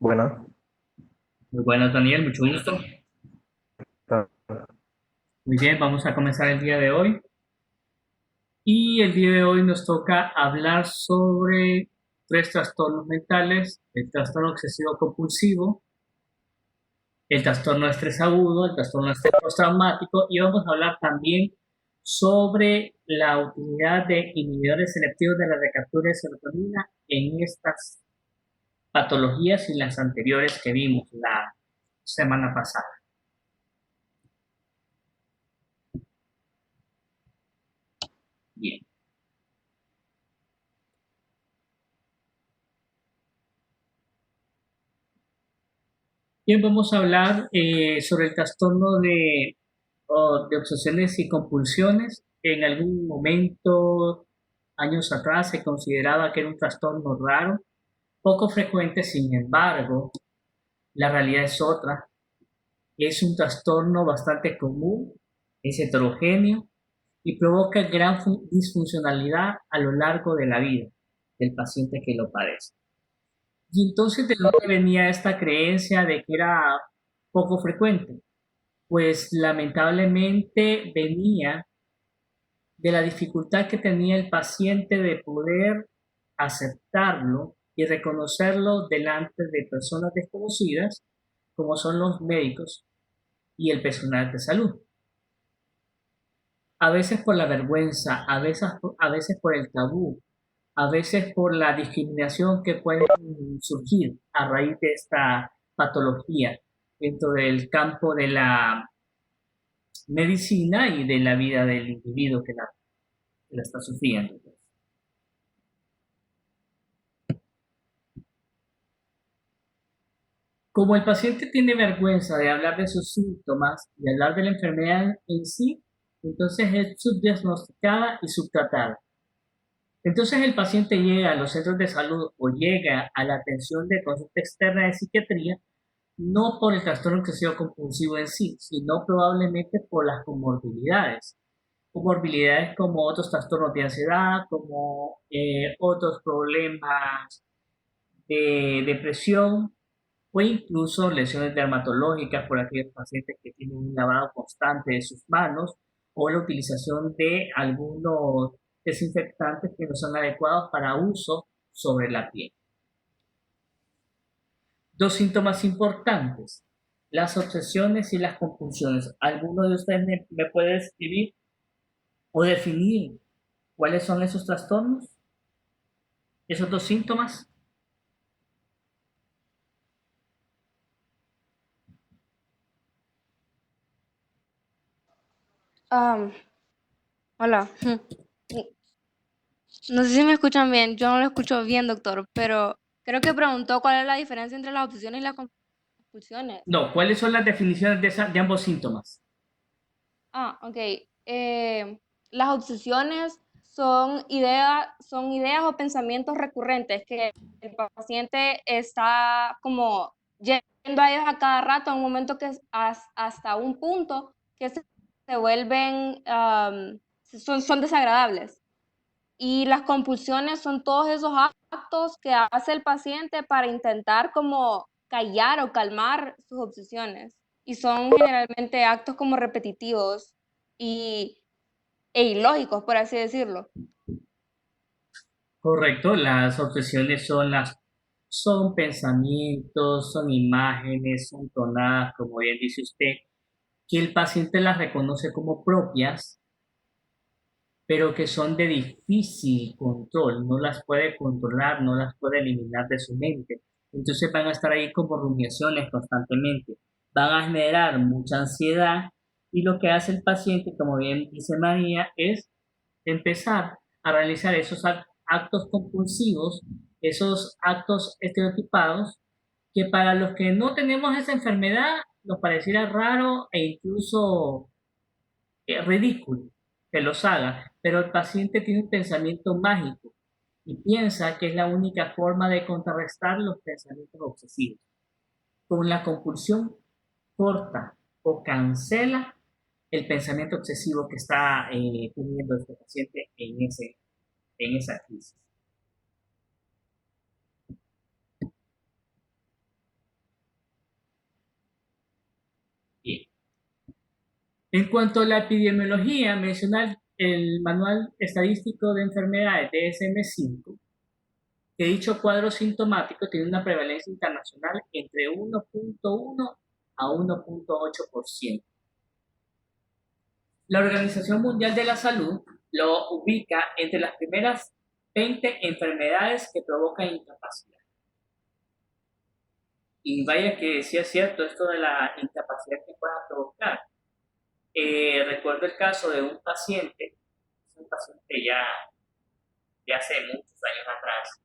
Bueno, Muy buenas, Daniel, mucho gusto. ta- Muy bien, vamos a comenzar el día de hoy. Y el día de hoy nos toca hablar sobre tres trastornos mentales: el trastorno obsesivo compulsivo, el trastorno de estrés agudo, el trastorno de estrés postraumático, y vamos a hablar también sobre la utilidad de inhibidores selectivos de la recaptura de serotonina en estas patologías y las anteriores que vimos la semana pasada. Bien. Bien, vamos a hablar sobre el trastorno de obsesiones y compulsiones. En algún momento, años atrás, se consideraba que era un trastorno raro, poco frecuente. Sin embargo, la realidad es otra. Es un trastorno bastante común, es heterogéneo y provoca gran disfuncionalidad a lo largo de la vida del paciente que lo padece. Y entonces, ¿de dónde venía esta creencia de que era poco frecuente? Pues lamentablemente venía de la dificultad que tenía el paciente de poder aceptarlo y reconocerlo delante de personas desconocidas, como son los médicos y el personal de salud. A veces por la vergüenza, a veces por el tabú, a veces por la discriminación que puede surgir a raíz de esta patología dentro del campo de la medicina y de la vida del individuo que la está sufriendo. Como el paciente tiene vergüenza de hablar de sus síntomas y hablar de la enfermedad en sí, entonces es subdiagnosticada y subtratada. Entonces el paciente llega a los centros de salud o llega a la atención de consulta externa de psiquiatría no por el trastorno obsesivo compulsivo en sí, sino probablemente por las comorbilidades. Comorbilidades como otros trastornos de ansiedad, como otros problemas de depresión o incluso lesiones dermatológicas por aquellos pacientes que tienen un lavado constante de sus manos o la utilización de algunos desinfectantes que no son adecuados para uso sobre la piel. Dos síntomas importantes: las obsesiones y las compulsiones. ¿Alguno de ustedes me puede describir o definir cuáles son esos trastornos, esos dos síntomas? Ah, hola. No sé si me escuchan bien. Yo no lo escucho bien, doctor, pero creo que preguntó cuál es la diferencia entre las obsesiones y las compulsiones. No, ¿cuáles son las definiciones de ambos síntomas? Ok. Las obsesiones son ideas o pensamientos recurrentes que el paciente está como yendo a ellos a cada rato, a un momento que es hasta un punto que se vuelven, son desagradables. Y las compulsiones son todos esos actos que hace el paciente para intentar como callar o calmar sus obsesiones. Y son generalmente actos como repetitivos y, e ilógicos, por así decirlo. Correcto, las obsesiones son pensamientos, son imágenes, son tonadas, como bien dice usted, que el paciente las reconoce como propias, pero que son de difícil control, no las puede controlar, no las puede eliminar de su mente. Entonces van a estar ahí como rumiaciones constantemente, van a generar mucha ansiedad, y lo que hace el paciente, como bien dice María, es empezar a realizar esos actos compulsivos, esos actos estereotipados, que para los que no tenemos esa enfermedad nos pareciera raro e incluso ridículo que los haga, pero el paciente tiene un pensamiento mágico y piensa que es la única forma de contrarrestar los pensamientos obsesivos. Con la compulsión, corta o cancela el pensamiento obsesivo que está teniendo este paciente en esa crisis. En cuanto a la epidemiología, menciona el Manual Estadístico de Enfermedades DSM-5 que dicho cuadro sintomático tiene una prevalencia internacional entre 1.1 a 1.8%. La Organización Mundial de la Salud lo ubica entre las primeras 20 enfermedades que provocan incapacidad. Y vaya que sí es cierto esto de la incapacidad que pueda provocar. Recuerdo el caso de un paciente ya hace muchos años atrás,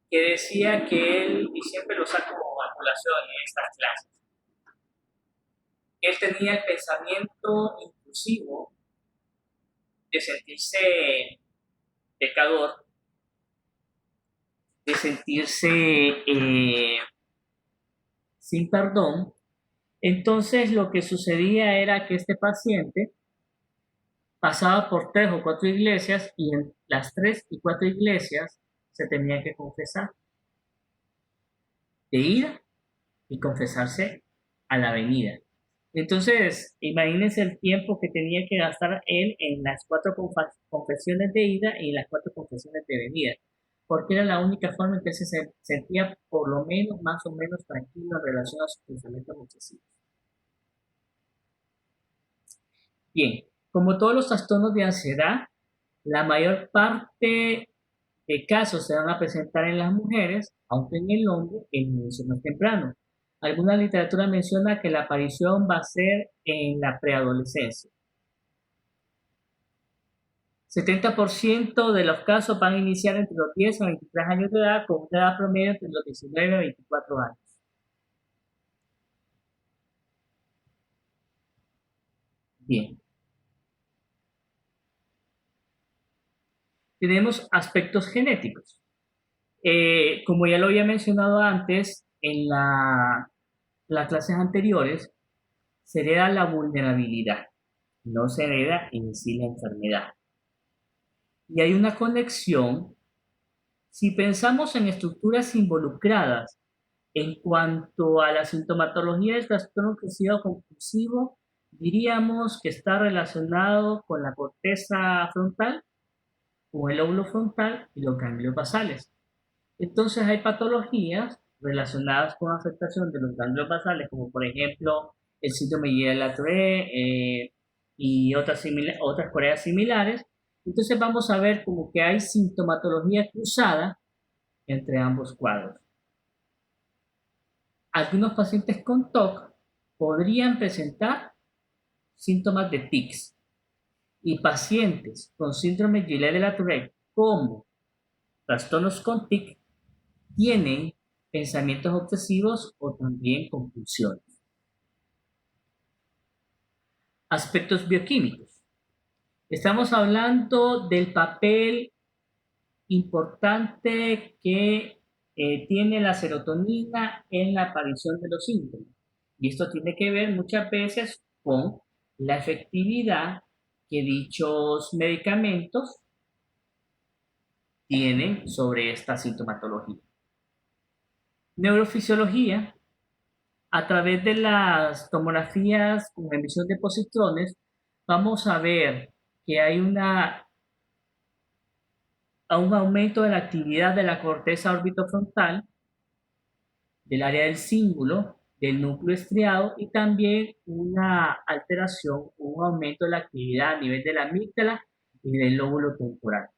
que decía que él, y siempre lo saco como manipulación en estas clases, él tenía el pensamiento intrusivo de sentirse pecador, de sentirse sin perdón. Entonces lo que sucedía era que este paciente pasaba por 3 o 4 iglesias y en las 3 y 4 iglesias se tenía que confesar, de ida y confesarse a la venida. Entonces, imagínense el tiempo que tenía que gastar él en las 4 confesiones de ida y en las 4 confesiones de venida, porque era la única forma en que se sentía por lo menos, más o menos tranquilo en relación a sus pensamientos obsesivos. Bien, como todos los trastornos de ansiedad, la mayor parte de casos se van a presentar en las mujeres, aunque en el hombre el inicio más temprano. Alguna literatura menciona que la aparición va a ser en la preadolescencia. 70% de los casos van a iniciar entre los 10 a 23 años de edad, con una edad promedio entre los 19 a 24 años. Bien. Tenemos aspectos genéticos. Como ya lo había mencionado antes en las clases anteriores, se hereda la vulnerabilidad, no se hereda en sí la enfermedad. Y hay una conexión. Si pensamos en estructuras involucradas en cuanto a la sintomatología del trastorno obsesivo compulsivo, diríamos que está relacionado con la corteza frontal, con el lóbulo frontal y los ganglios basales. Entonces hay patologías relacionadas con afectación de los ganglios basales, como por ejemplo el síndrome de La-Tourette y otras coreas similares. Entonces vamos a ver como que hay sintomatología cruzada entre ambos cuadros. Algunos pacientes con TOC podrían presentar síntomas de tics y pacientes con síndrome de Guillain-Barré como trastornos con TIC tienen pensamientos obsesivos o también compulsiones. Aspectos bioquímicos. Estamos hablando del papel importante que tiene la serotonina en la aparición de los síntomas. Y esto tiene que ver muchas veces con la efectividad que dichos medicamentos tienen sobre esta sintomatología. Neurofisiología. A través de las tomografías con emisión de positrones, vamos a ver que hay un aumento de la actividad de la corteza orbitofrontal, del área del cíngulo, del núcleo estriado y también una alteración, un aumento de la actividad a nivel de la amígdala y del lóbulo temporal.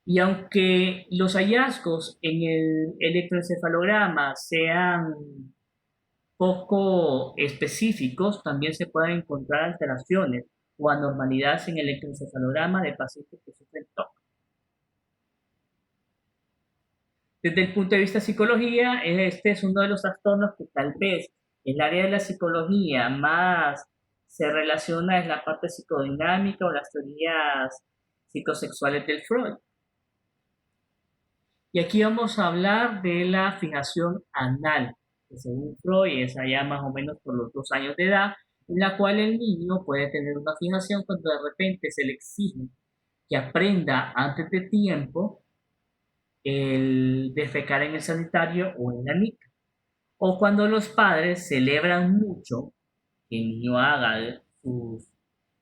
Y aunque los hallazgos en el electroencefalograma sean poco específicos, también se pueden encontrar alteraciones o anormalidades en el electroencefalograma de pacientes que sufren TOC. Desde el punto de vista de psicología, este es uno de los trastornos que tal vez el área de la psicología más se relaciona es la parte psicodinámica o las teorías psicosexuales del Freud. Y aquí vamos a hablar de la fijación anal, que según Freud es allá más o menos por los 2 años de edad, en la cual el niño puede tener una fijación cuando de repente se le exige que aprenda antes de tiempo el defecar en el sanitario o en la nica. O cuando los padres celebran mucho que el niño haga sus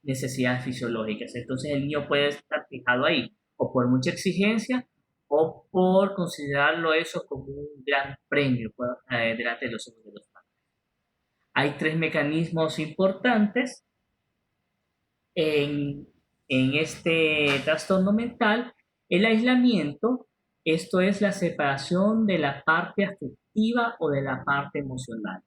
necesidades fisiológicas. Entonces el niño puede estar fijado ahí, o por mucha exigencia, o por considerarlo eso como un gran premio delante de los ojos de los padres. Hay tres mecanismos importantes en, en este trastorno mental. El aislamiento, esto es la separación de la parte afectiva o de la parte emocional.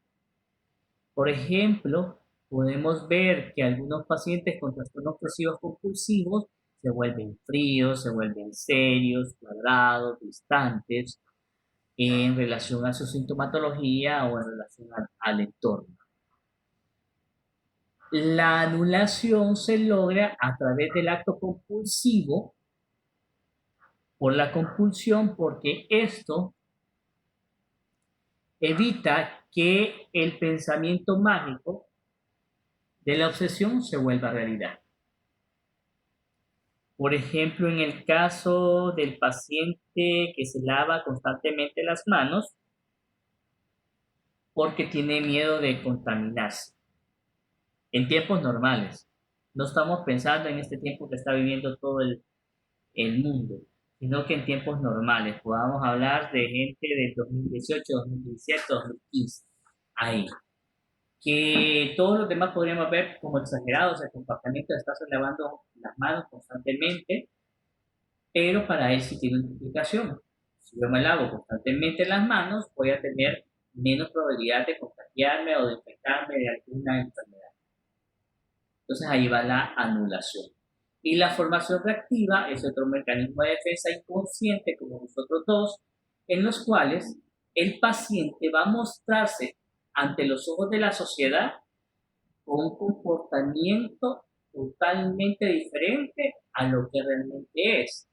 Por ejemplo, podemos ver que algunos pacientes con trastornos obsesivos compulsivos se vuelven fríos, se vuelven serios, cuadrados, distantes en relación a su sintomatología o en relación al entorno. La anulación se logra a través del acto compulsivo por la compulsión, porque esto evita que el pensamiento mágico de la obsesión se vuelva realidad. Por ejemplo, en el caso del paciente que se lava constantemente las manos porque tiene miedo de contaminarse. En tiempos normales. No estamos pensando en este tiempo que está viviendo todo el mundo, sino que en tiempos normales. Podamos hablar de gente del 2018, 2017, 2015. Ahí. Que todos los demás podríamos ver como exagerados el comportamiento de estarse lavando las manos constantemente, pero para él sí tiene una implicación. Si yo me lavo constantemente las manos, voy a tener menos probabilidad de contagiarme o de infectarme de alguna enfermedad. Entonces ahí va la anulación. Y la formación reactiva es otro mecanismo de defensa inconsciente, como nosotros dos, en los cuales el paciente va a mostrarse ante los ojos de la sociedad con un comportamiento totalmente diferente a lo que realmente es.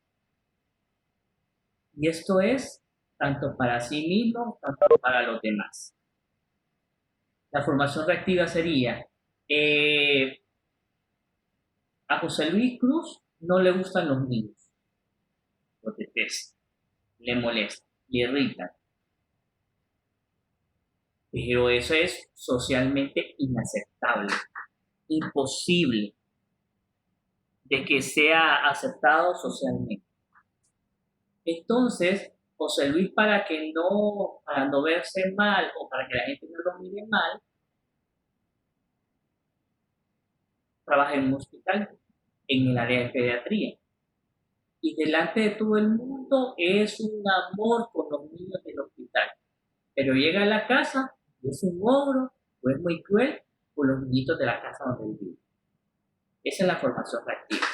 Y esto es tanto para sí mismo, tanto para los demás. La formación reactiva sería, a José Luis Cruz no le gustan los niños, lo detesta, le molesta, le irrita. Pero eso es socialmente inaceptable, imposible de que sea aceptado socialmente. Entonces, José Luis, para no verse mal o para que la gente no lo mire mal, trabaja en un hospital, en el área de pediatría. Y delante de todo el mundo es un amor con los niños del hospital. Pero llega a la casa y es un ogro o es muy cruel con los niñitos de la casa donde él vive. Esa es la formación reactiva.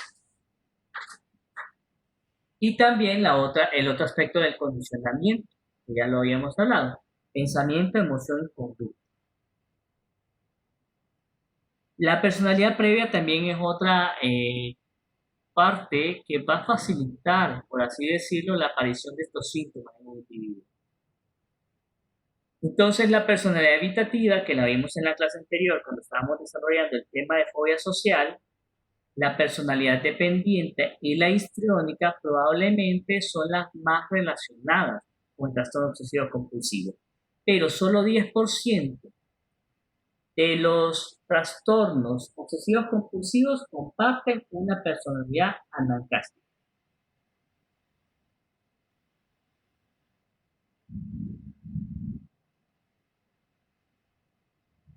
Y también el otro aspecto del condicionamiento, que ya lo habíamos hablado, pensamiento, emoción y conducta. La personalidad previa también es otra parte que va a facilitar, por así decirlo, la aparición de estos síntomas en un individuo. Entonces, la personalidad evitativa, que la vimos en la clase anterior cuando estábamos desarrollando el tema de fobia social, la personalidad dependiente y la histriónica probablemente son las más relacionadas con el trastorno obsesivo compulsivo, pero solo 10% de los trastornos obsesivos compulsivos comparten una personalidad anancástica.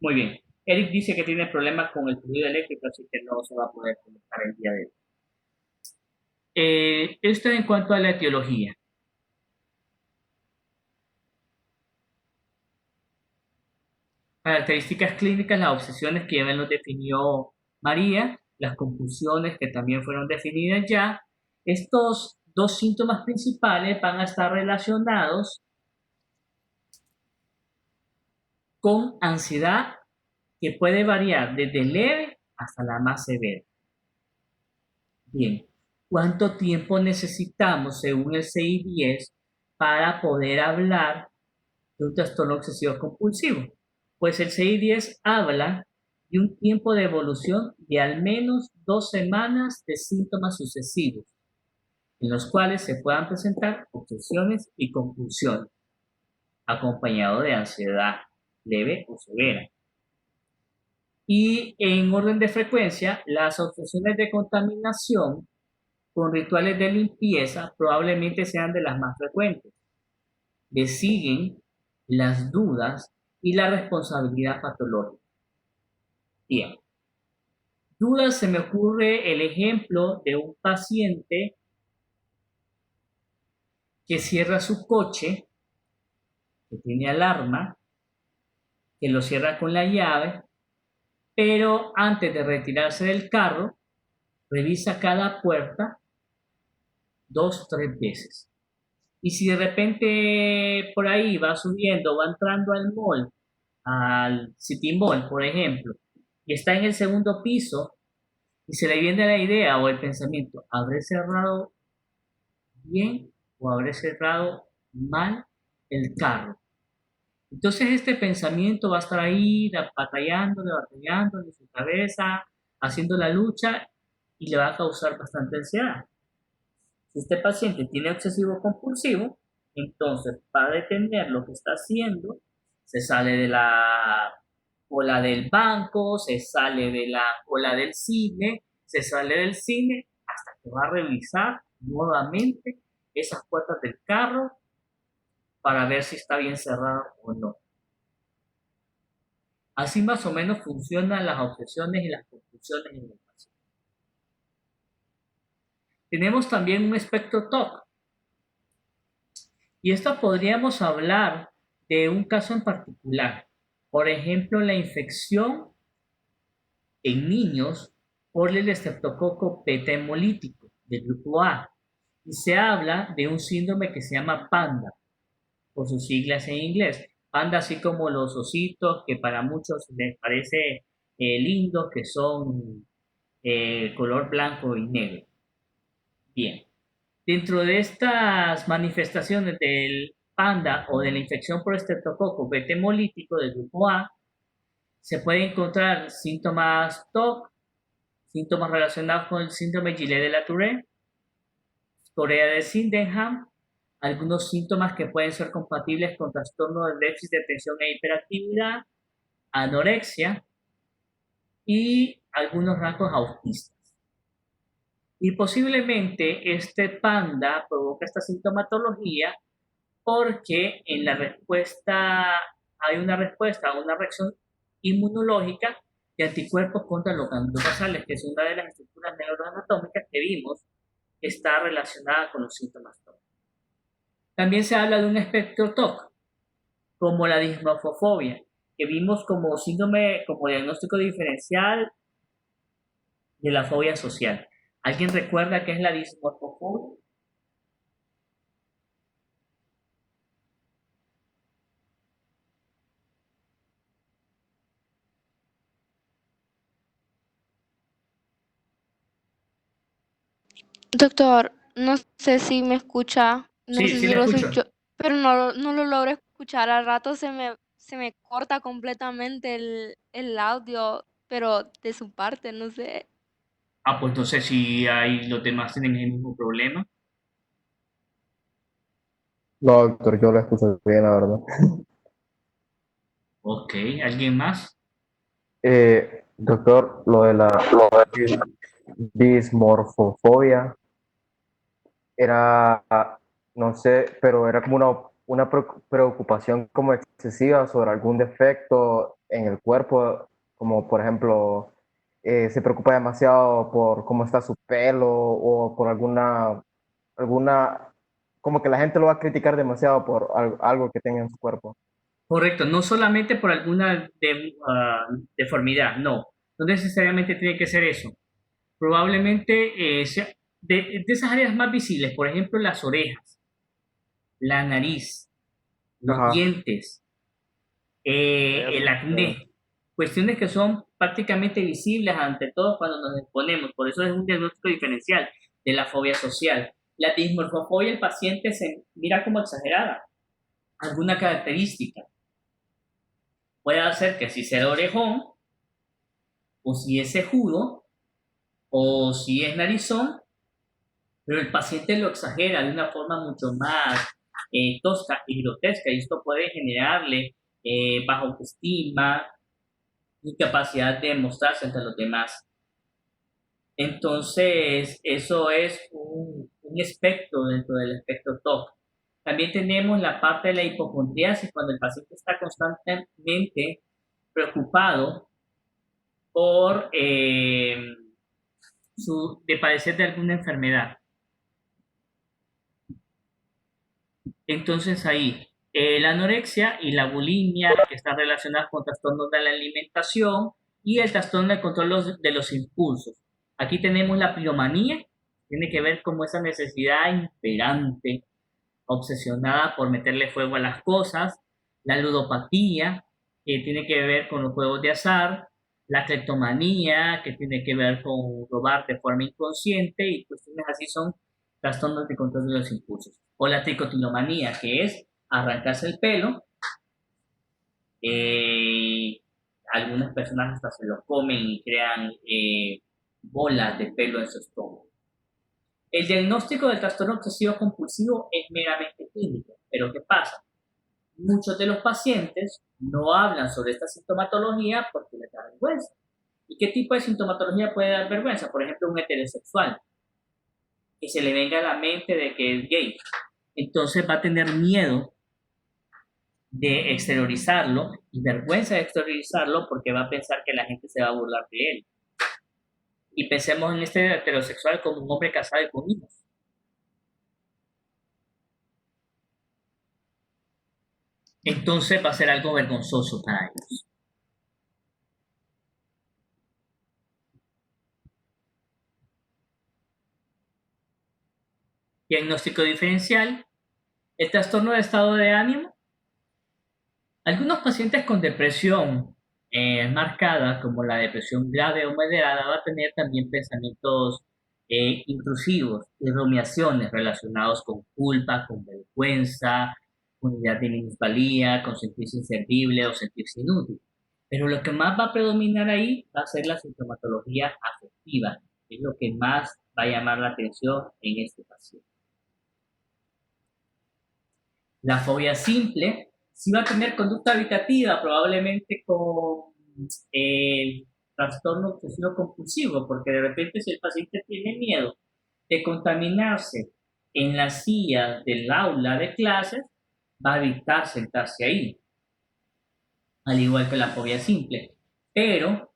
Muy bien. Eric dice que tiene problemas con el fluido eléctrico, así que no se va a poder conectar el día de hoy. Esto en cuanto a la etiología. Características clínicas, las obsesiones que ya nos definió María, las compulsiones que también fueron definidas ya. Estos dos síntomas principales van a estar relacionados con ansiedad que puede variar desde leve hasta la más severa. Bien, ¿cuánto tiempo necesitamos según el CI-10 para poder hablar de un trastorno obsesivo compulsivo? Pues el CI-10 habla de un tiempo de evolución de al menos 2 semanas de síntomas sucesivos, en los cuales se puedan presentar obsesiones y compulsiones, acompañado de ansiedad leve o severa. Y en orden de frecuencia, las obsesiones de contaminación con rituales de limpieza probablemente sean de las más frecuentes. Le siguen las dudas y la responsabilidad patológica. Bien. Dudas, se me ocurre el ejemplo de un paciente que cierra su coche, que tiene alarma, que lo cierra con la llave, pero antes de retirarse del carro, revisa cada puerta 2 o 3 veces. Y si de repente por ahí va subiendo, va entrando al mall, al City Mall, por ejemplo, y está en el segundo piso, y se le viene la idea o el pensamiento, ¿habré cerrado bien o habré cerrado mal el carro? Entonces este pensamiento va a estar ahí batallando en su cabeza, haciendo la lucha y le va a causar bastante ansiedad. Si este paciente tiene obsesivo compulsivo, entonces para detener lo que está haciendo, se sale de la cola del banco, se sale de la cola del cine, se sale del cine hasta que va a revisar nuevamente esas puertas del carro para ver si está bien cerrado o no. Así más o menos funcionan las obsesiones y las compulsiones en el paciente. Tenemos también un espectro TOC. Y esto podríamos hablar de un caso en particular. Por ejemplo, la infección en niños por el estreptococo beta hemolítico del grupo A. Y se habla de un síndrome que se llama PANDA, por sus siglas en inglés. PANDA, así como los ositos, que para muchos les parece lindos, que son color blanco y negro. Bien. Dentro de estas manifestaciones del PANDA o de la infección por estreptococo beta hemolítico del grupo A, se pueden encontrar síntomas TOC, síntomas relacionados con el síndrome Gillet-de-la-Tourette, Corea de Sydenham, algunos síntomas que pueden ser compatibles con trastorno de déficit de atención e hiperactividad, anorexia y algunos rasgos autistas. Y posiblemente este PANDA provoca esta sintomatología porque en la respuesta hay una respuesta a una reacción inmunológica de anticuerpos contra los ganglios basales, que es una de las estructuras neuroanatómicas que vimos que está relacionada con los síntomas TOC. También se habla de un espectro TOC, como la dismorfofobia, que vimos como síndrome, como diagnóstico diferencial de la fobia social. ¿Alguien recuerda qué es la dismorfofobia? Doctor, no sé si me escucha, no Sí, sé sí si le lo escucho. escucho, pero no lo logro escuchar. Al rato se me corta completamente el audio, pero de su parte, no sé. Ah, pues no sé si hay, los demás tienen el mismo problema. No, doctor, yo lo escucho bien, la verdad. Ok, ¿alguien más? Doctor, lo de la dis- dismorfofobia era, no sé, pero era como una preocupación como excesiva sobre algún defecto en el cuerpo, como por ejemplo, se preocupa demasiado por cómo está su pelo o por alguna, como que la gente lo va a criticar demasiado por algo que tenga en su cuerpo. Correcto, no solamente por alguna deformidad, no, no necesariamente tiene que ser eso. Probablemente de esas áreas más visibles, por ejemplo, las orejas, la nariz, los Ajá. dientes, el Eso. acné, cuestiones que son prácticamente visibles ante todos cuando nos exponemos. Por eso es un diagnóstico diferencial de la fobia social. La dismorfofobia, el paciente se mira como exagerada, alguna característica. Puede hacer que si sea orejón, o si es cejudo, o si es narizón, pero el paciente lo exagera de una forma mucho más tosca y grotesca, y esto puede generarle baja autoestima, incapacidad de mostrarse entre los demás. Entonces, eso es un espectro dentro del espectro TOC. También tenemos la parte de la hipocondriasis, cuando el paciente está constantemente preocupado por de padecer de alguna enfermedad. Entonces ahí, la anorexia y la bulimia, que están relacionadas con trastornos de la alimentación, y el trastorno de control de los impulsos. Aquí tenemos la piromanía, tiene que ver con esa necesidad imperante, obsesionada por meterle fuego a las cosas. La ludopatía, que tiene que ver con los juegos de azar. La cleptomanía, que tiene que ver con robar de forma inconsciente, y cuestiones así son trastornos de control de los impulsos. O la tricotilomanía, que es arrancarse el pelo. Algunas personas hasta se lo comen y crean bolas de pelo en su estómago. El diagnóstico del trastorno obsesivo compulsivo es meramente clínico, pero ¿qué pasa? Muchos de los pacientes no hablan sobre esta sintomatología porque les da vergüenza. ¿Y qué tipo de sintomatología puede dar vergüenza? Por ejemplo, un heterosexual, que se le venga a la mente de que es gay. Entonces va a tener miedo de exteriorizarlo y vergüenza de exteriorizarlo porque va a pensar que la gente se va a burlar de él. Y pensemos en este heterosexual como un hombre casado y con hijos. Entonces va a ser algo vergonzoso para ellos. Diagnóstico diferencial. El trastorno de estado de ánimo. Algunos pacientes con depresión marcada, como la depresión grave o moderada, va a tener también pensamientos intrusivos y rumiaciones relacionados con culpa, con vergüenza, con idea de minusvalía, con sentirse inservible o sentirse inútil. Pero lo que más va a predominar ahí va a ser la sintomatología afectiva, que es lo que más va a llamar la atención en este paciente. La fobia simple sí va a tener conducta habitativa, probablemente con el trastorno obsesivo compulsivo, porque de repente si el paciente tiene miedo de contaminarse en la silla del aula de clases, va a evitar sentarse ahí, al igual que la fobia simple. Pero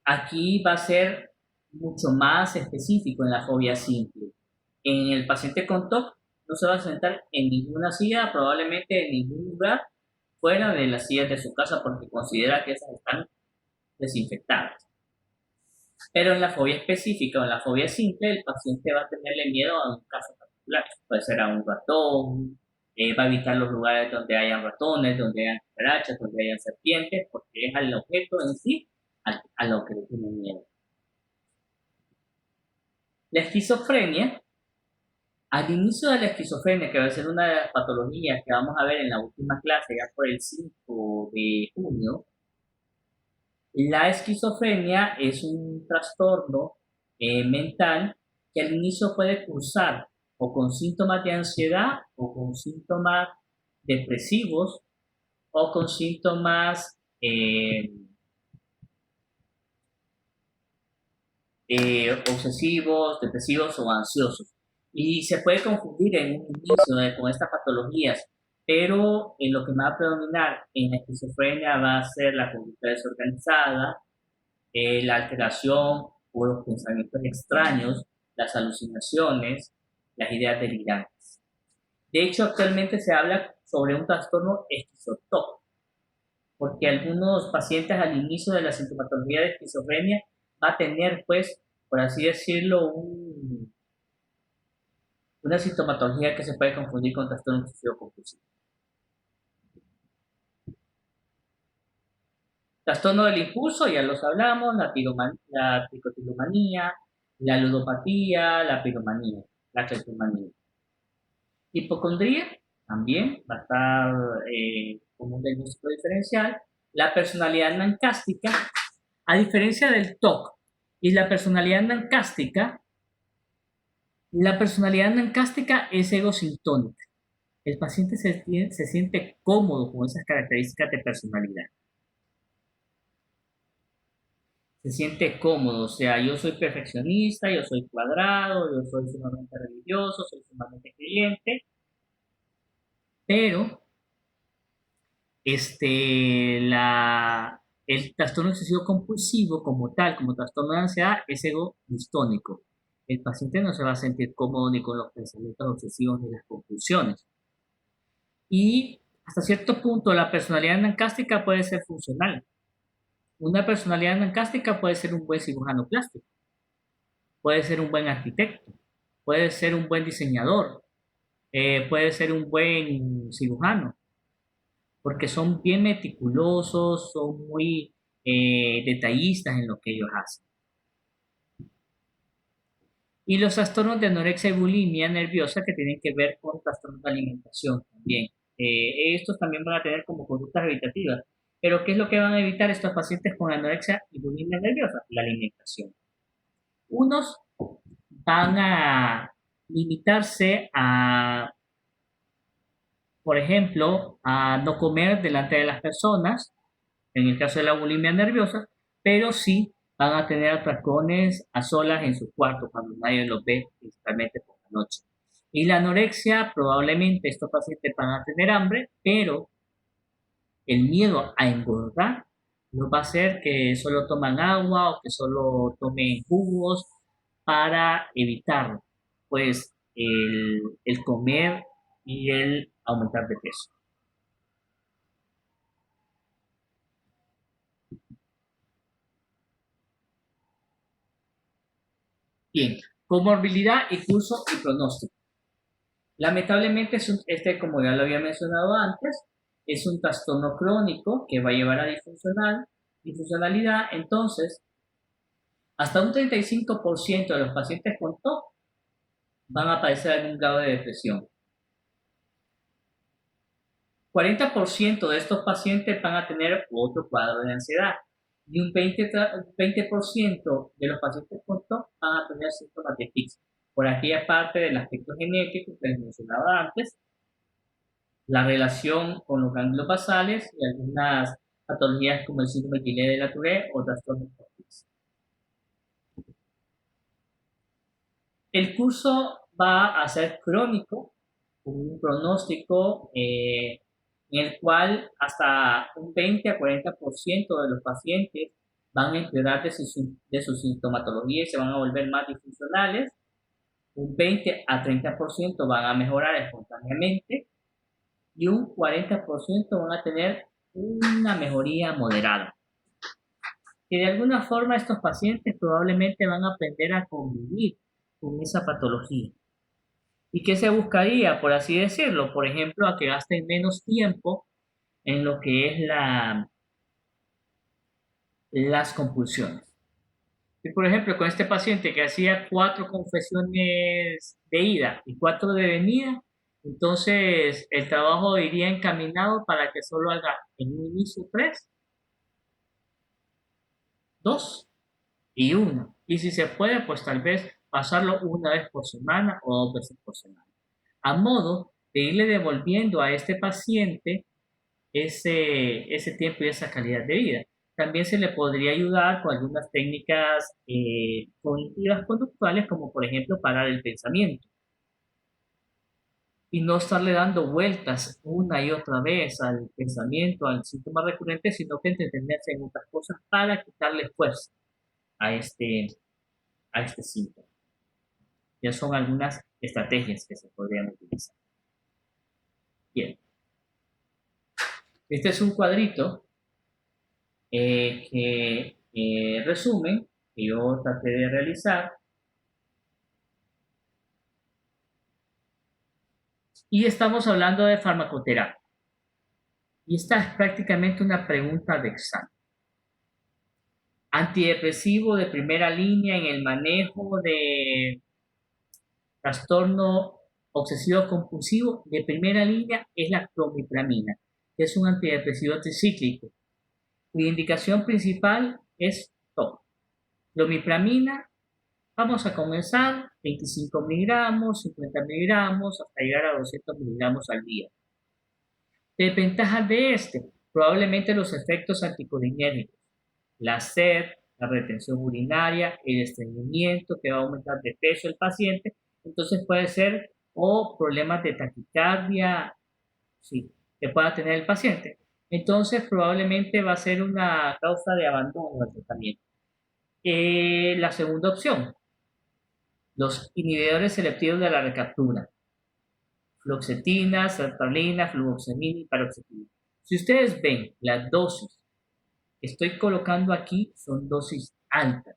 aquí va a ser mucho más específico en la fobia simple. En el paciente con TOC no se va a sentar en ninguna silla, probablemente en ningún lugar fuera de las sillas de su casa porque considera que esas están desinfectadas. Pero en la fobia específica o en la fobia simple, el paciente va a tenerle miedo a un caso particular. Puede ser a un ratón, va a evitar los lugares donde hayan ratones, donde hayan cucarachas, donde hayan serpientes, porque es al objeto en sí a lo que le tiene miedo. La esquizofrenia. Al inicio de la esquizofrenia, que va a ser una de las patologías que vamos a ver en la última clase, ya por el 5 de junio, la esquizofrenia es un trastorno mental que al inicio puede cursar o con síntomas de ansiedad o con síntomas depresivos o con síntomas obsesivos, depresivos o ansiosos. Y se puede confundir en un inicio con estas patologías, pero en lo que más va a predominar en la esquizofrenia va a ser la conducta desorganizada, la alteración o los pensamientos extraños, las alucinaciones, las ideas delirantes. De hecho, actualmente se habla sobre un trastorno esquizotópico, porque algunos pacientes al inicio de la sintomatología de esquizofrenia va a tener, pues, por así decirlo, una sintomatología que se puede confundir con trastorno obsesivo compulsivo. Trastorno del impulso, ya los hablamos, la tricotilomanía, la ludopatía, la piromanía, la cleptomanía. Hipocondría, también va a estar como un diagnóstico diferencial. La personalidad nancástica, a diferencia del TOC y la personalidad nancástica es egosintónica. El paciente se siente cómodo con esas características de personalidad. se siente cómodo, o sea, yo soy perfeccionista, yo soy cuadrado, yo soy sumamente religioso, soy sumamente creyente, pero el trastorno obsesivo compulsivo como tal, como trastorno de ansiedad, es ego distónico. El paciente no se va a sentir cómodo ni con los pensamientos obsesivos ni las compulsiones. Y hasta cierto punto la personalidad nancástica puede ser funcional. Una personalidad nancástica puede ser un buen cirujano plástico, puede ser un buen arquitecto, puede ser un buen diseñador, puede ser un buen cirujano, porque son bien meticulosos, son muy detallistas en lo que ellos hacen. Y los trastornos de anorexia y bulimia nerviosa que tienen que ver con trastornos de alimentación también. Estos también van a tener como conductas evitativas. Pero ¿qué es lo que van a evitar estos pacientes con anorexia y bulimia nerviosa? La alimentación. Unos van a limitarse a, por ejemplo, a no comer delante de las personas, en el caso de la bulimia nerviosa, pero sí van a tener atracones a solas en su cuarto cuando nadie los ve, principalmente por la noche. Y la anorexia, probablemente estos pacientes van a tener hambre, pero el miedo a engordar no va a hacer que solo toman agua o que solo tomen jugos para evitar, pues, el comer y el aumentar de peso. Bien, comorbilidad y curso y pronóstico. Lamentablemente, como ya lo había mencionado antes, es un trastorno crónico que va a llevar a disfuncionalidad. Entonces, hasta un 35% de los pacientes con TOC van a padecer algún grado de depresión. 40% de estos pacientes van a tener otro cuadro de ansiedad. Y un 20% de los pacientes con TOC van a tener síntomas de tics. Por aquella parte del aspecto genético que les mencionaba antes, la relación con los ganglios basales y algunas patologías como el síndrome de Guillain-Barré o trastornos por tics. El curso va a ser crónico, con un pronóstico en el cual hasta un 20 a 40% de los pacientes van a empeorar de su sintomatología y se van a volver más disfuncionales. Un 20 a 30% van a mejorar espontáneamente y un 40% van a tener una mejoría moderada. Que de alguna forma estos pacientes probablemente van a aprender a convivir con esa patología. ¿Y qué se buscaría, por así decirlo? Por ejemplo, a que gasten menos tiempo en lo que es las compulsiones. Y por ejemplo, con este paciente que hacía 4 confesiones de ida y 4 de venida, entonces el trabajo iría encaminado para que solo haga en un inicio 3, 2 y 1. Y si se puede, pues tal vez pasarlo una vez por semana o 2 veces por semana. A modo de irle devolviendo a este paciente ese tiempo y esa calidad de vida. También se le podría ayudar con algunas técnicas cognitivas conductuales, como por ejemplo parar el pensamiento y no estarle dando vueltas una y otra vez al pensamiento, al síntoma recurrente, sino que entretenerse en otras cosas para quitarle fuerza a este síntoma. Ya son algunas estrategias que se podrían utilizar. Bien. Este es un cuadrito que resumen que yo traté de realizar. Y estamos hablando de farmacoterapia. Y esta es prácticamente una pregunta de examen. Antidepresivo de primera línea en el manejo de trastorno obsesivo compulsivo de primera línea es la clomipramina, que es un antidepresivo tricíclico. Mi indicación principal es TOC. Clomipramina, vamos a comenzar 25 miligramos, 50 miligramos, hasta llegar a 200 miligramos al día. Desventajas de probablemente los efectos anticolinérgicos, la sed, la retención urinaria, el estreñimiento, que va a aumentar de peso el paciente. Entonces puede ser o problemas de taquicardia, sí, que pueda tener el paciente. Entonces probablemente va a ser una causa de abandono del tratamiento. La segunda opción, los inhibidores selectivos de la recaptura, fluoxetina, sertralina, fluvoxamina y paroxetina. Si ustedes ven las dosis que estoy colocando aquí, son dosis altas,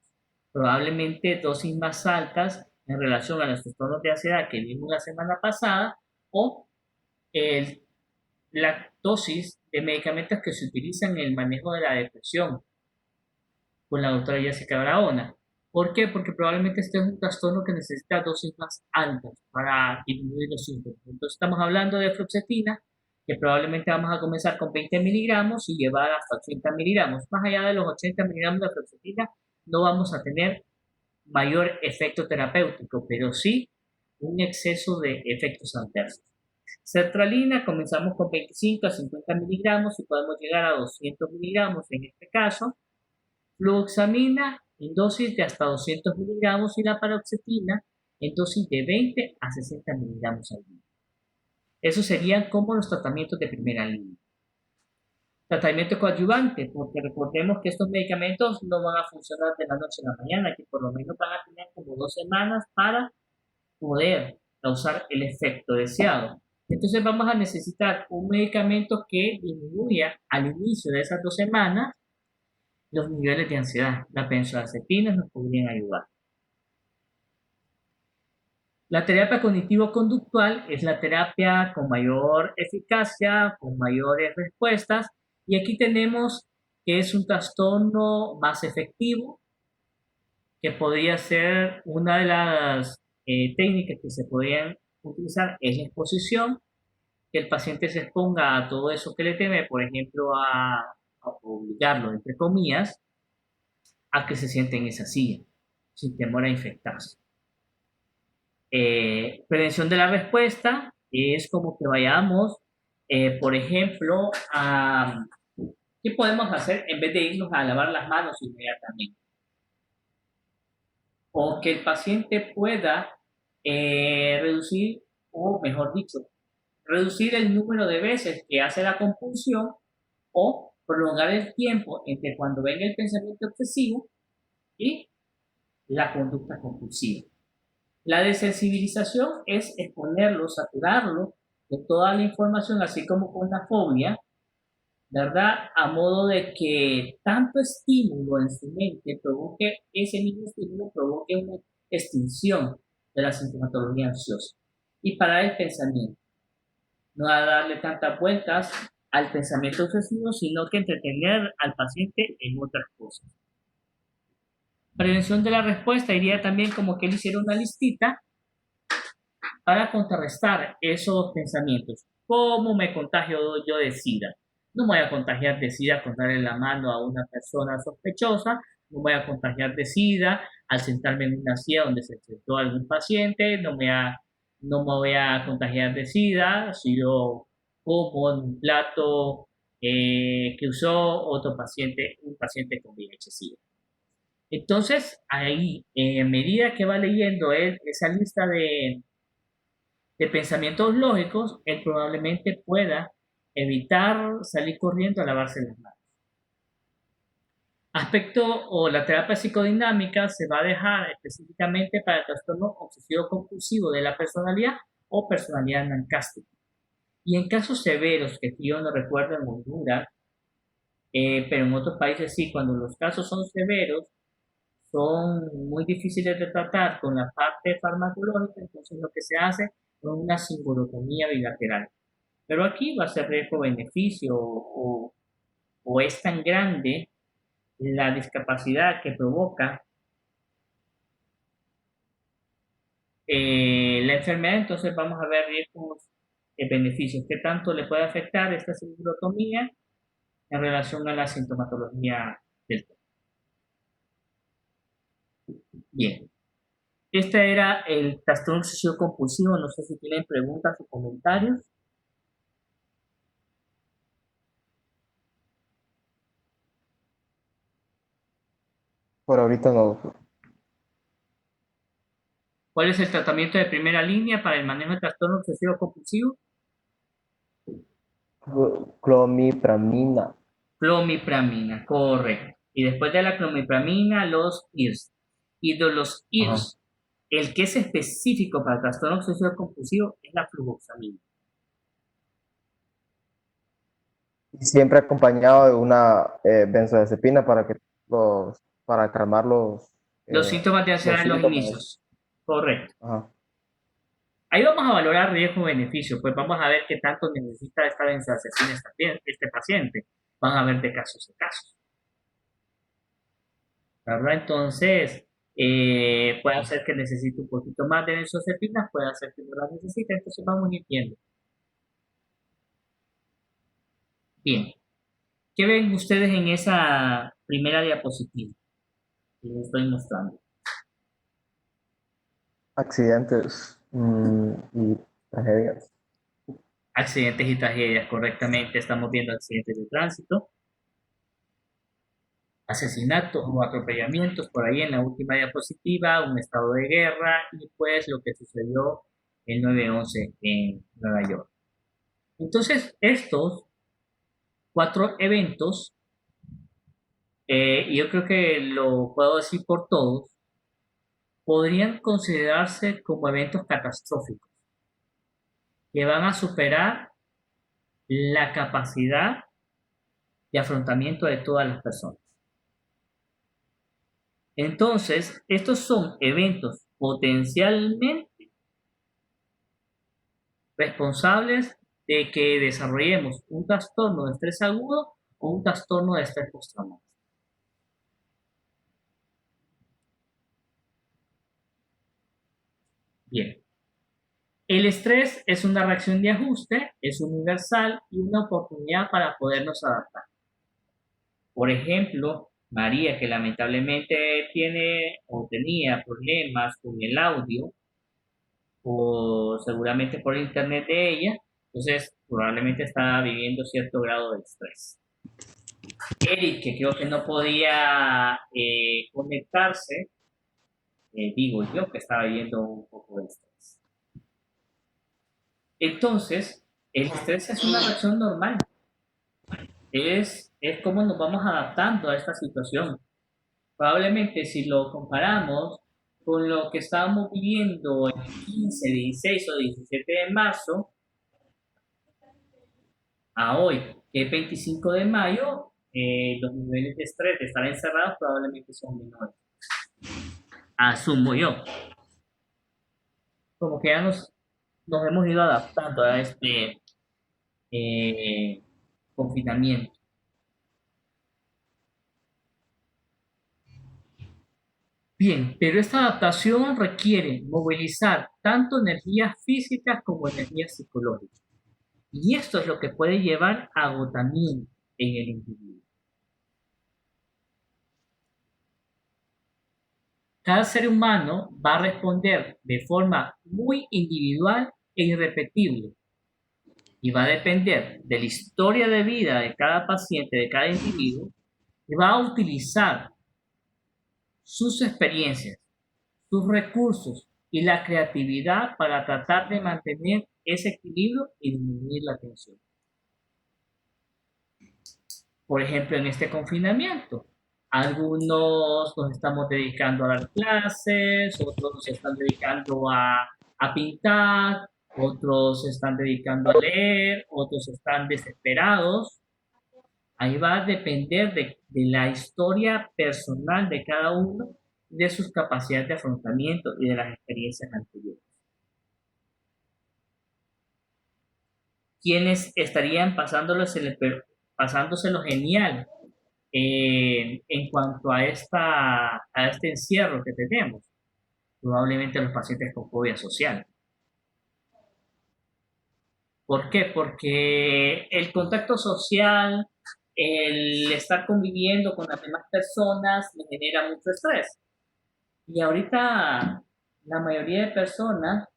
probablemente dosis más altas en relación a los trastornos de ansiedad que vimos la semana pasada, o la dosis de medicamentos que se utilizan en el manejo de la depresión con la doctora Jessica Barahona. ¿Por qué? Porque probablemente este es un trastorno que necesita dosis más altas para disminuir los síntomas. Entonces estamos hablando de fluoxetina, que probablemente vamos a comenzar con 20 miligramos y llevar hasta 80 miligramos. Más allá de los 80 miligramos de fluoxetina, no vamos a tener mayor efecto terapéutico, pero sí un exceso de efectos adversos. Sertralina, comenzamos con 25 a 50 miligramos y podemos llegar a 200 miligramos en este caso. Fluoxamina en dosis de hasta 200 miligramos y la paroxetina en dosis de 20 a 60 miligramos al día. Esos serían como los tratamientos de primera línea. Tratamiento coadyuvante, porque recordemos que estos medicamentos no van a funcionar de la noche a la mañana, que por lo menos van a tener como 2 semanas para poder causar el efecto deseado. Entonces vamos a necesitar un medicamento que disminuya al inicio de esas 2 semanas los niveles de ansiedad. Las benzodiazepinas nos podrían ayudar. La terapia cognitivo-conductual es la terapia con mayor eficacia, con mayores respuestas, y aquí tenemos que es un trastorno más efectivo, que podría ser una de las técnicas que se podrían utilizar es la exposición, que el paciente se exponga a todo eso que le teme, por ejemplo, a obligarlo, entre comillas, a que se siente en esa silla, sin temor a infectarse. Prevención de la respuesta es como que vayamos, por ejemplo, ¿qué podemos hacer en vez de irnos a lavar las manos inmediatamente? O que el paciente pueda reducir, o mejor dicho, reducir el número de veces que hace la compulsión o prolongar el tiempo entre cuando venga el pensamiento obsesivo y la conducta compulsiva. La desensibilización es exponerlo, saturarlo de toda la información, así como con la fobia, ¿verdad? A modo de que tanto estímulo en su mente provoque, ese mismo estímulo provoque una extinción de la sintomatología ansiosa. Y parar el pensamiento. No a darle tantas vueltas al pensamiento obsesivo, sino que entretener al paciente en otras cosas. Prevención de la respuesta iría también como que él hiciera una listita para contrarrestar esos pensamientos. ¿Cómo me contagio yo de SIDA? No me voy a contagiar de SIDA con darle la mano a una persona sospechosa, no me voy a contagiar de SIDA al sentarme en una silla donde se sentó algún paciente, no me voy a contagiar de SIDA si yo como en un plato que usó otro paciente, un paciente con VIH-SIDA. Entonces, ahí, en medida que va leyendo él esa lista de pensamientos lógicos, él probablemente pueda evitar salir corriendo a lavarse las manos. Aspecto o la terapia psicodinámica se va a dejar específicamente para el trastorno obsesivo-compulsivo de la personalidad o personalidad narcástica. Y en casos severos, que yo no recuerdo en Honduras, pero en otros países sí, cuando los casos son severos, son muy difíciles de tratar con la parte farmacológica, entonces lo que se hace es una singulotomía bilateral. Pero aquí va a ser riesgo-beneficio o es tan grande la discapacidad que provoca la enfermedad, entonces vamos a ver riesgos y beneficios. ¿Qué tanto le puede afectar esta singulotomía en relación a la sintomatología del cuerpo? Bien. Este era el trastorno obsesivo compulsivo. No sé si tienen preguntas o comentarios. Por ahorita no. ¿Cuál es el tratamiento de primera línea para el manejo de trastorno obsesivo compulsivo? Clomipramina. Clomipramina, correcto. Y después de la clomipramina, los IRS. Y de los Ajá. IRS, el que es específico para trastorno obsesivo compulsivo es la fluvoxamina. Y siempre acompañado de una benzodiazepina para calmar Los síntomas de ansiedad los en los síntomas. inicios. Correcto. Ajá. Ahí vamos a valorar riesgo-beneficio, pues vamos a ver qué tanto necesita esta benzodiazepina este paciente. Van a ver de casos a casos. ¿Verdad? Entonces, puede ser que necesite un poquito más de benzodiazepina, puede ser que no la necesite, entonces vamos viendo. Bien, ¿qué ven ustedes en esa primera diapositiva que les estoy mostrando? Accidentes y tragedias. Accidentes y tragedias, correctamente. Estamos viendo accidentes de tránsito, asesinatos o atropellamientos por ahí en la última diapositiva, un estado de guerra y pues lo que sucedió el 9/11 en Nueva York. Entonces, estos 4 eventos, y yo creo que lo puedo decir por todos, podrían considerarse como eventos catastróficos que van a superar la capacidad de afrontamiento de todas las personas. Entonces, estos son eventos potencialmente responsables de que desarrollemos un trastorno de estrés agudo o un trastorno de estrés postraumático. Bien, el estrés es una reacción de ajuste, es universal y una oportunidad para podernos adaptar. Por ejemplo, María, que lamentablemente tiene o tenía problemas con el audio, o seguramente por el internet de ella, entonces probablemente estaba viviendo cierto grado de estrés. Eric, que creo que no podía conectarse, digo yo que estaba viviendo un poco de estrés. Entonces, el estrés es una reacción normal, es como nos vamos adaptando a esta situación. Probablemente si lo comparamos con lo que estábamos viviendo el 15, 16 o 17 de marzo, a hoy, que es 25 de mayo, los niveles de estrés de estar encerrados probablemente son menores. Asumo yo. Como que ya nos hemos ido adaptando a este confinamiento. Bien, pero esta adaptación requiere movilizar tanto energías físicas como energías psicológicas. Y esto es lo que puede llevar a agotamiento en el individuo. Cada ser humano va a responder de forma muy individual e irrepetible y va a depender de la historia de vida de cada paciente, de cada individuo, y va a utilizar sus experiencias, sus recursos y la creatividad para tratar de mantener ese equilibrio y disminuir la tensión. Por ejemplo, en este confinamiento, algunos nos estamos dedicando a dar clases, otros se están dedicando a pintar, otros se están dedicando a leer, otros están desesperados. Ahí va a depender de la historia personal de cada uno, de sus capacidades de afrontamiento y de las experiencias anteriores. Quienes estarían pasándoselo genial en cuanto a este encierro que tenemos, probablemente los pacientes con fobia social. ¿Por qué? Porque el contacto social, el estar conviviendo con las demás personas, me genera mucho estrés. Y ahorita la mayoría de personas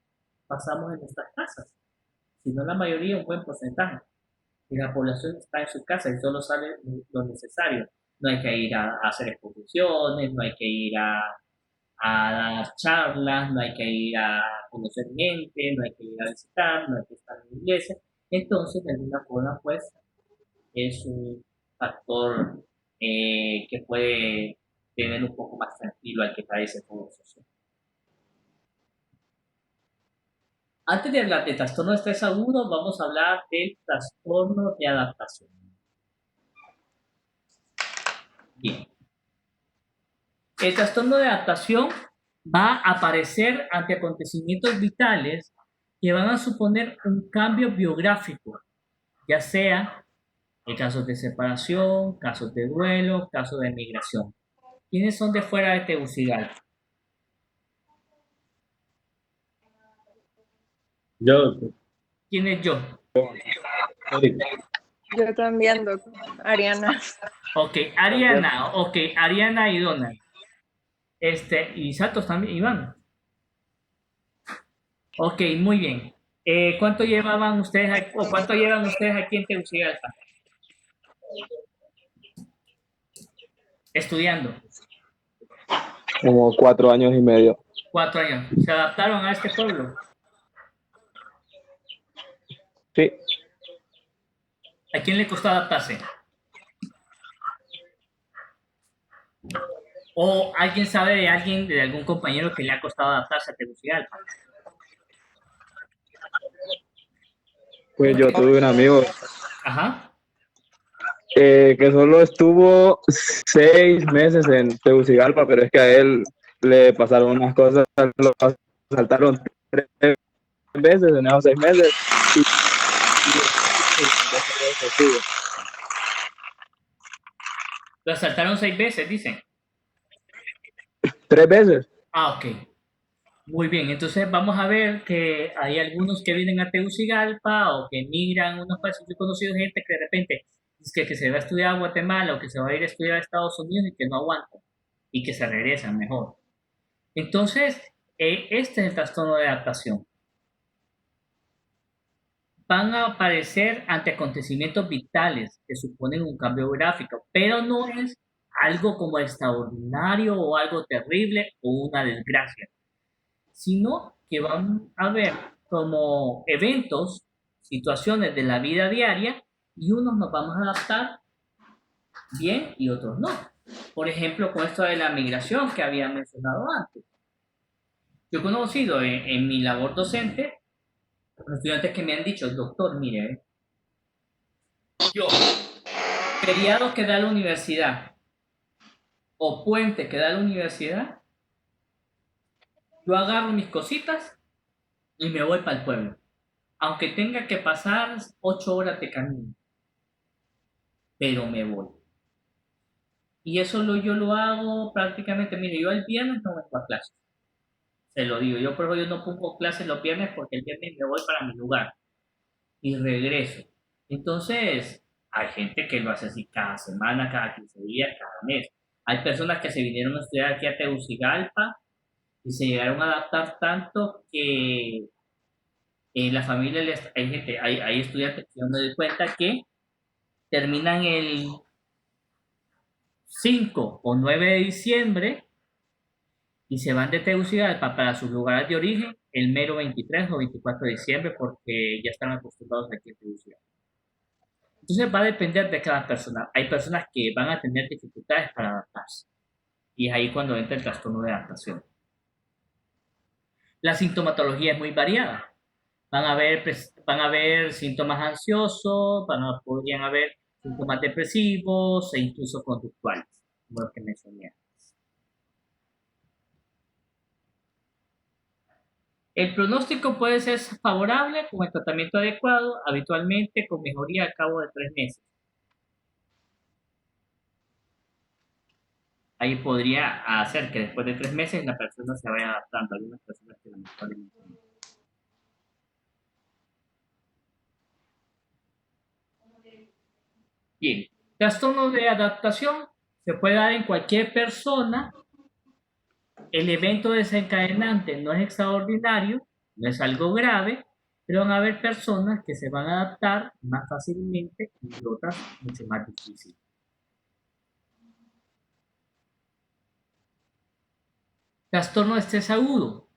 pasamos en nuestras casas, si no la mayoría, un buen porcentaje. Y la población está en su casa y solo sale lo necesario. no hay que ir a hacer exposiciones, no hay que ir a dar charlas, no hay que ir a conocer gente, no hay que ir a visitar, no hay que estar en la iglesia. Entonces, de alguna forma, pues, es un factor que puede tener un poco más tranquilo al que padece fobia social. Antes de hablar de trastorno de estrés agudo, vamos a hablar del trastorno de adaptación. Bien. El trastorno de adaptación va a aparecer ante acontecimientos vitales que van a suponer un cambio biográfico, ya sea en casos de separación, casos de duelo, casos de migración. ¿Quiénes son de fuera de Tegucigalpa? Yo, ¿Quién es yo? Eric, Yo también, doctor. Ariana. Ok, Ariana y Donald. Y Santos también, Iván. Ok, muy bien. ¿Cuánto llevan ustedes aquí en Tegucigalpa? Estudiando. como 4 años y medio. 4 años. ¿Se adaptaron a este pueblo? Sí, ¿A quién le costó adaptarse? ¿O alguien sabe de algún compañero que le ha costado adaptarse a Tegucigalpa? pues yo tuve un amigo Ajá. que solo estuvo 6 meses en Tegucigalpa, pero es que a él le pasaron unas cosas, lo saltaron 3 veces en esos 6 meses. Lo asaltaron 6 veces, dicen. 3 veces. Ah, ok. Muy bien, entonces vamos a ver que hay algunos que vienen a Tegucigalpa o que emigran a unos países. Yo he conocido gente que de repente dice que se va a estudiar a Guatemala o que se va a ir a estudiar a Estados Unidos y que no aguantan y que se regresan mejor. Entonces, este es el trastorno de adaptación. Van a aparecer ante acontecimientos vitales que suponen un cambio gráfico, pero no es algo como extraordinario o algo terrible o una desgracia, sino que van a ver como eventos, situaciones de la vida diaria y unos nos vamos a adaptar bien y otros no. Por ejemplo, con esto de la migración que había mencionado antes. Yo he conocido en mi labor docente estudiantes que me han dicho, doctor, mire, yo, feriado que da la universidad o puente que da la universidad, yo agarro mis cositas y me voy para el pueblo, aunque tenga que pasar 8 horas de camino, pero me voy. Y eso yo lo hago prácticamente, mire, yo el viernes no vengo a clases, se lo digo, yo por ejemplo yo no pongo clases los viernes porque el viernes me voy para mi lugar y regreso. Entonces, hay gente que lo hace así cada semana, cada 15 días, cada mes. Hay personas que se vinieron a estudiar aquí a Tegucigalpa y se llegaron a adaptar tanto que en la familia hay estudiantes que yo me doy cuenta que terminan el 5 o 9 de diciembre y se van de Tegucigalpa para sus lugares de origen el mero 23 o 24 de diciembre porque ya están acostumbrados aquí en Tegucigalpa. Entonces va a depender de cada persona. Hay personas que van a tener dificultades para adaptarse y es ahí cuando entra el trastorno de adaptación. La sintomatología es muy variada. Van a haber síntomas ansiosos, podrían haber síntomas depresivos e incluso conductuales, como los que mencioné antes. El pronóstico puede ser favorable con el tratamiento adecuado, habitualmente con mejoría al cabo de 3 meses. Ahí podría hacer que después de 3 meses la persona se vaya adaptando. Algunas personas que lamentablemente no. Bien, trastorno de adaptación se puede dar en cualquier persona. El evento desencadenante no es extraordinario, no es algo grave, pero van a haber personas que se van a adaptar más fácilmente y otras mucho más difícil. Trastorno de estrés agudo.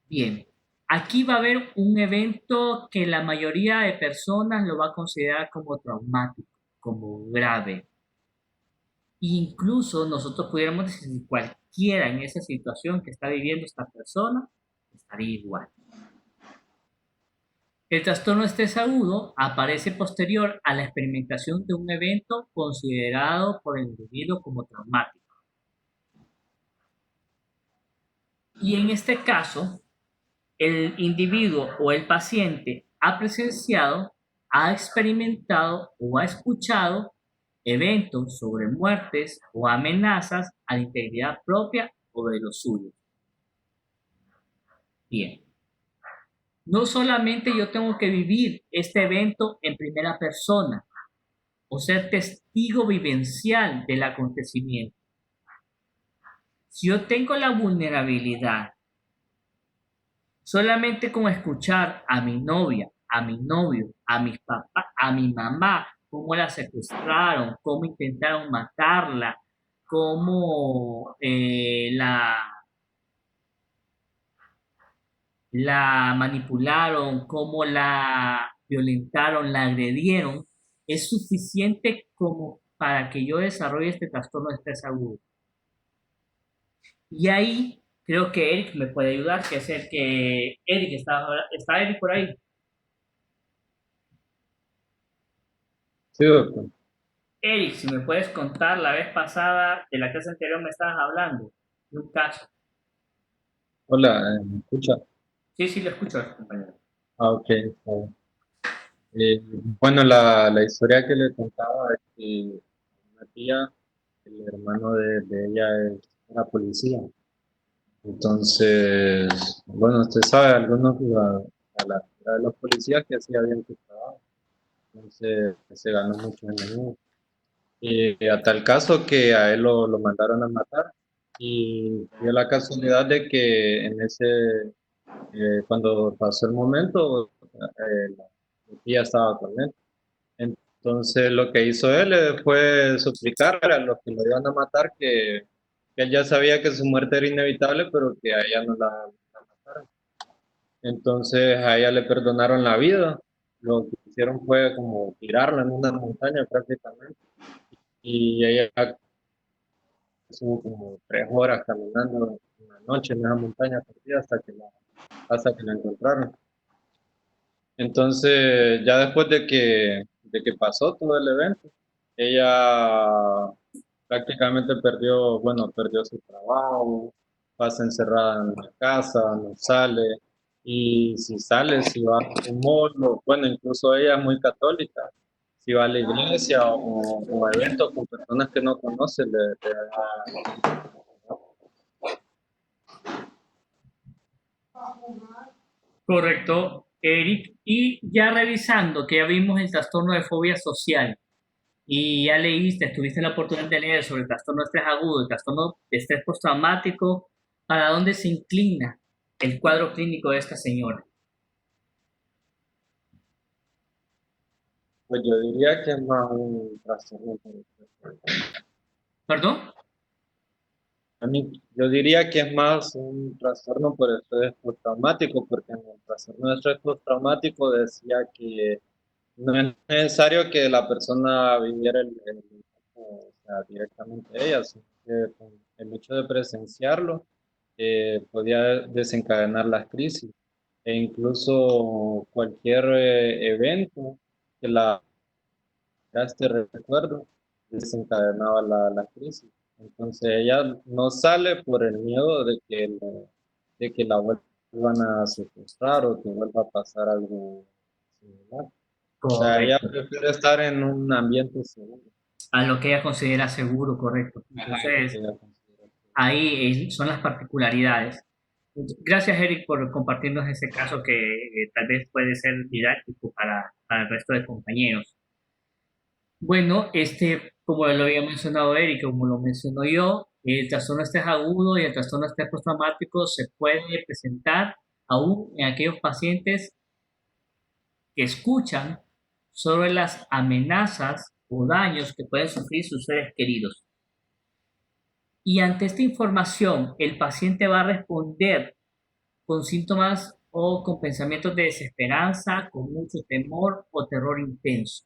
Bien, aquí va a haber un evento que la mayoría de personas lo va a considerar como traumático, como grave. Incluso nosotros pudiéramos decir que cualquiera en esa situación que está viviendo esta persona estaría igual. El trastorno de estrés agudo aparece posterior a la experimentación de un evento considerado por el individuo como traumático. Y en este caso, el individuo o el paciente ha presenciado, ha experimentado o ha escuchado eventos sobre muertes o amenazas a la integridad propia o de los suyos. Bien, no solamente yo tengo que vivir este evento en primera persona o ser testigo vivencial del acontecimiento. Si yo tengo la vulnerabilidad solamente con escuchar a mi novia, a mi novio, a mis papás, a mi mamá, cómo la secuestraron, cómo intentaron matarla, cómo la manipularon, cómo la violentaron, la agredieron, es suficiente como para que yo desarrolle este trastorno de estrés agudo. Y ahí creo que Eric me puede ayudar, que es el que... Eric, ¿está Eric por ahí? Sí, doctor. Eric, si me puedes contar la vez pasada de la clase anterior me estabas hablando de un caso. Hola, ¿me escucha? Sí, sí, lo escucho, compañero. Ah, ok. Está bien. Bueno, la historia que le contaba es que una tía, el hermano de ella era policía. Entonces, bueno, usted sabe, algunos a la de los policías que hacía bien su trabajo. Entonces, se ganó mucho enemigo. Y a tal caso que a él lo mandaron a matar. Y dio la casualidad de que en cuando pasó el momento, la tía estaba con él. Entonces lo que hizo él fue suplicar a los que lo iban a matar que él ya sabía que su muerte era inevitable, pero que a ella no la mataran. Entonces a ella le perdonaron la vida. Lo que hicieron fue como tirarla en una montaña prácticamente. Y ella estuvo como 3 horas caminando una noche en esa montaña perdida hasta que la encontraron. Entonces, ya después de que pasó todo el evento, ella prácticamente perdió su trabajo, pasa encerrada en la casa, no sale, y si sale, si va a un mall, bueno, incluso ella es muy católica, si va a la iglesia o a eventos con personas que no conoce, le da. Correcto, Eric. Y ya revisando que ya vimos el trastorno de fobia social y ya leíste, tuviste la oportunidad de leer sobre el trastorno de estrés agudo, el trastorno de estrés postraumático, ¿para dónde se inclina el cuadro clínico de esta señora? Pues yo diría que es más un trastorno por estrés. ¿Perdón? Yo diría que es más un trastorno por estrés postraumático, porque en el trastorno de estrés postraumático decía que no es necesario que la persona viviera o sea, directamente ella, sino que con el hecho de presenciarlo podía desencadenar las crisis e incluso cualquier evento que este recuerdo desencadenaba la crisis. Entonces ella no sale por el miedo de que la vuelvan a secuestrar o que vuelva a pasar algo similar. O sea, ella Correcto. prefiere estar en un ambiente seguro. A lo que ella considera seguro, correcto. Ajá, Entonces, que ella considera seguro. ahí son las particularidades. Gracias, Eric, por compartirnos ese caso que tal vez puede ser didáctico para el resto de compañeros. Bueno, como lo había mencionado Eric, como lo mencionó yo, el trastorno de estrés agudo y el trastorno de estrés postraumático se puede presentar aún en aquellos pacientes que escuchan sobre las amenazas o daños que pueden sufrir sus seres queridos. Y ante esta información, el paciente va a responder con síntomas o con pensamientos de desesperanza, con mucho temor o terror intenso.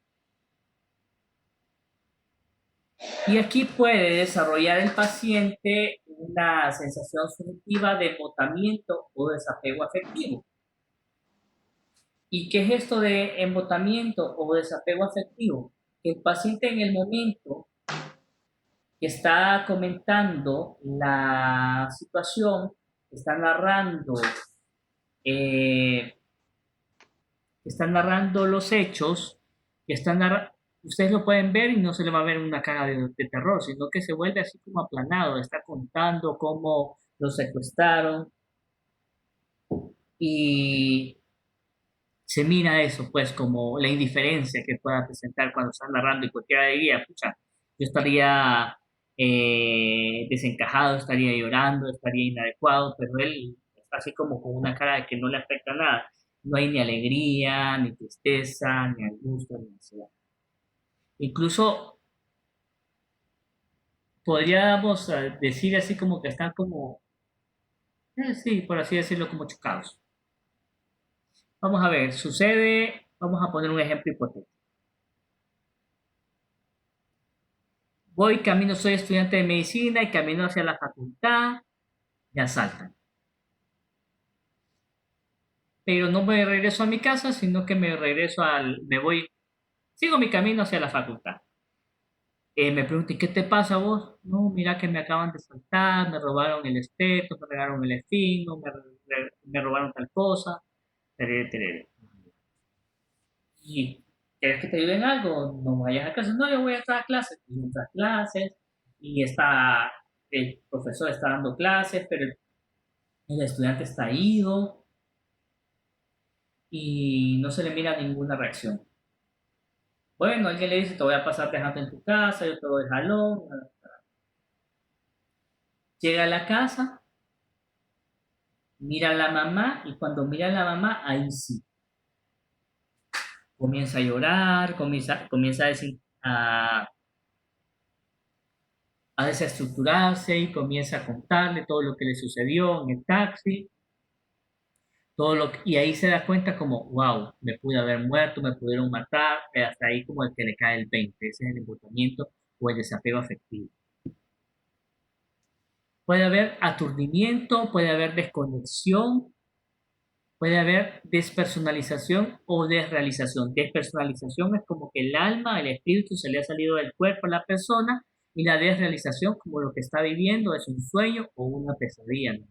Y aquí puede desarrollar el paciente una sensación subjetiva de embotamiento o desapego afectivo. ¿Y qué es esto de embotamiento o desapego afectivo? El paciente en el momento que está comentando la situación, está eh, narrando los hechos, ustedes lo pueden ver y no se le va a ver una cara de terror, sino que se vuelve así como aplanado, está contando cómo lo secuestraron y se mira eso, pues, como la indiferencia que pueda presentar cuando está narrando y cualquiera diría, pucha, yo estaría desencajado, estaría llorando, estaría inadecuado, pero él está así como con una cara de que no le afecta nada. No hay ni alegría, ni tristeza, ni angustia, ni ansiedad. Incluso podríamos decir así como que están como, sí, por así decirlo, como chocados. Vamos a ver, vamos a poner un ejemplo hipotético. Soy estudiante de medicina y camino hacia la facultad, me asaltan. Pero no me regreso a mi casa, sino que sigo mi camino hacia la facultad. Me pregunté, ¿qué te pasa a vos? No, mira que me acaban de asaltar, me robaron el espeto, me regalaron el espino, me robaron tal cosa. Tereré, tereré. ¿Y quieres que te ayude en algo? No vayas a clases. No, yo voy a entrar a clases. Y entras a clases y el profesor está dando clases, pero el estudiante está ido y no se le mira ninguna reacción. Bueno, alguien le dice, te voy a pasar dejando en tu casa, yo te doy jalón. Llega a la casa, mira a la mamá y cuando mira a la mamá, ahí sí. Comienza a llorar, comienza a desestructurarse y comienza a contarle todo lo que le sucedió en el taxi. Y ahí se da cuenta como, wow, me pude haber muerto, me pudieron matar, hasta ahí como el que le cae el 20, ese es el embotamiento o el desapego afectivo. Puede haber aturdimiento, puede haber desconexión, puede haber despersonalización o desrealización. Despersonalización es como que el alma, el espíritu se le ha salido del cuerpo a la persona y la desrealización como lo que está viviendo es un sueño o una pesadilla, ¿no?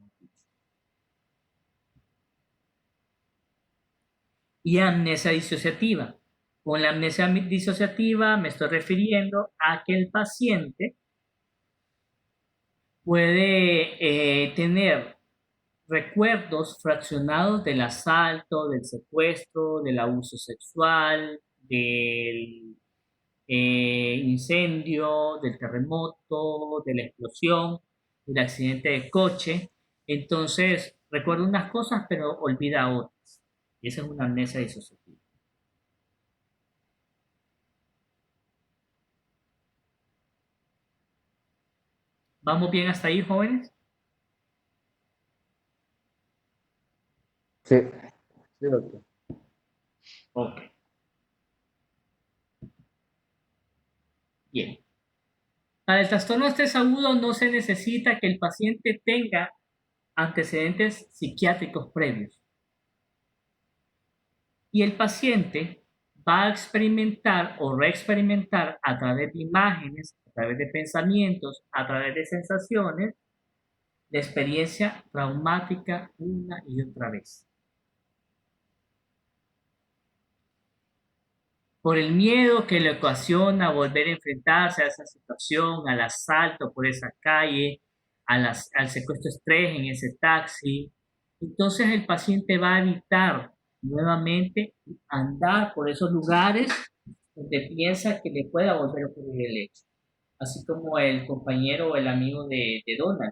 Y amnesia disociativa. Con la amnesia disociativa me estoy refiriendo a que el paciente puede tener recuerdos fraccionados del asalto, del secuestro, del abuso sexual, del incendio, del terremoto, de la explosión, del accidente de coche. Entonces, recuerda unas cosas, pero olvida otras. Y esa es una amnesia disociativa. ¿Vamos bien hasta ahí, jóvenes? Sí. Sí, doctor. Ok. Bien. Para el trastorno de estrés agudo no se necesita que el paciente tenga antecedentes psiquiátricos previos. Y el paciente va a experimentar o reexperimentar a través de imágenes, a través de pensamientos, a través de sensaciones, la experiencia traumática una y otra vez. Por el miedo que le ocasiona volver a enfrentarse a esa situación, al asalto por esa calle, al secuestro estrés en ese taxi. Entonces el paciente va a evitar nuevamente andar por esos lugares donde piensa que le pueda volver a ocurrir el hecho. Así como el compañero o el amigo de Donald,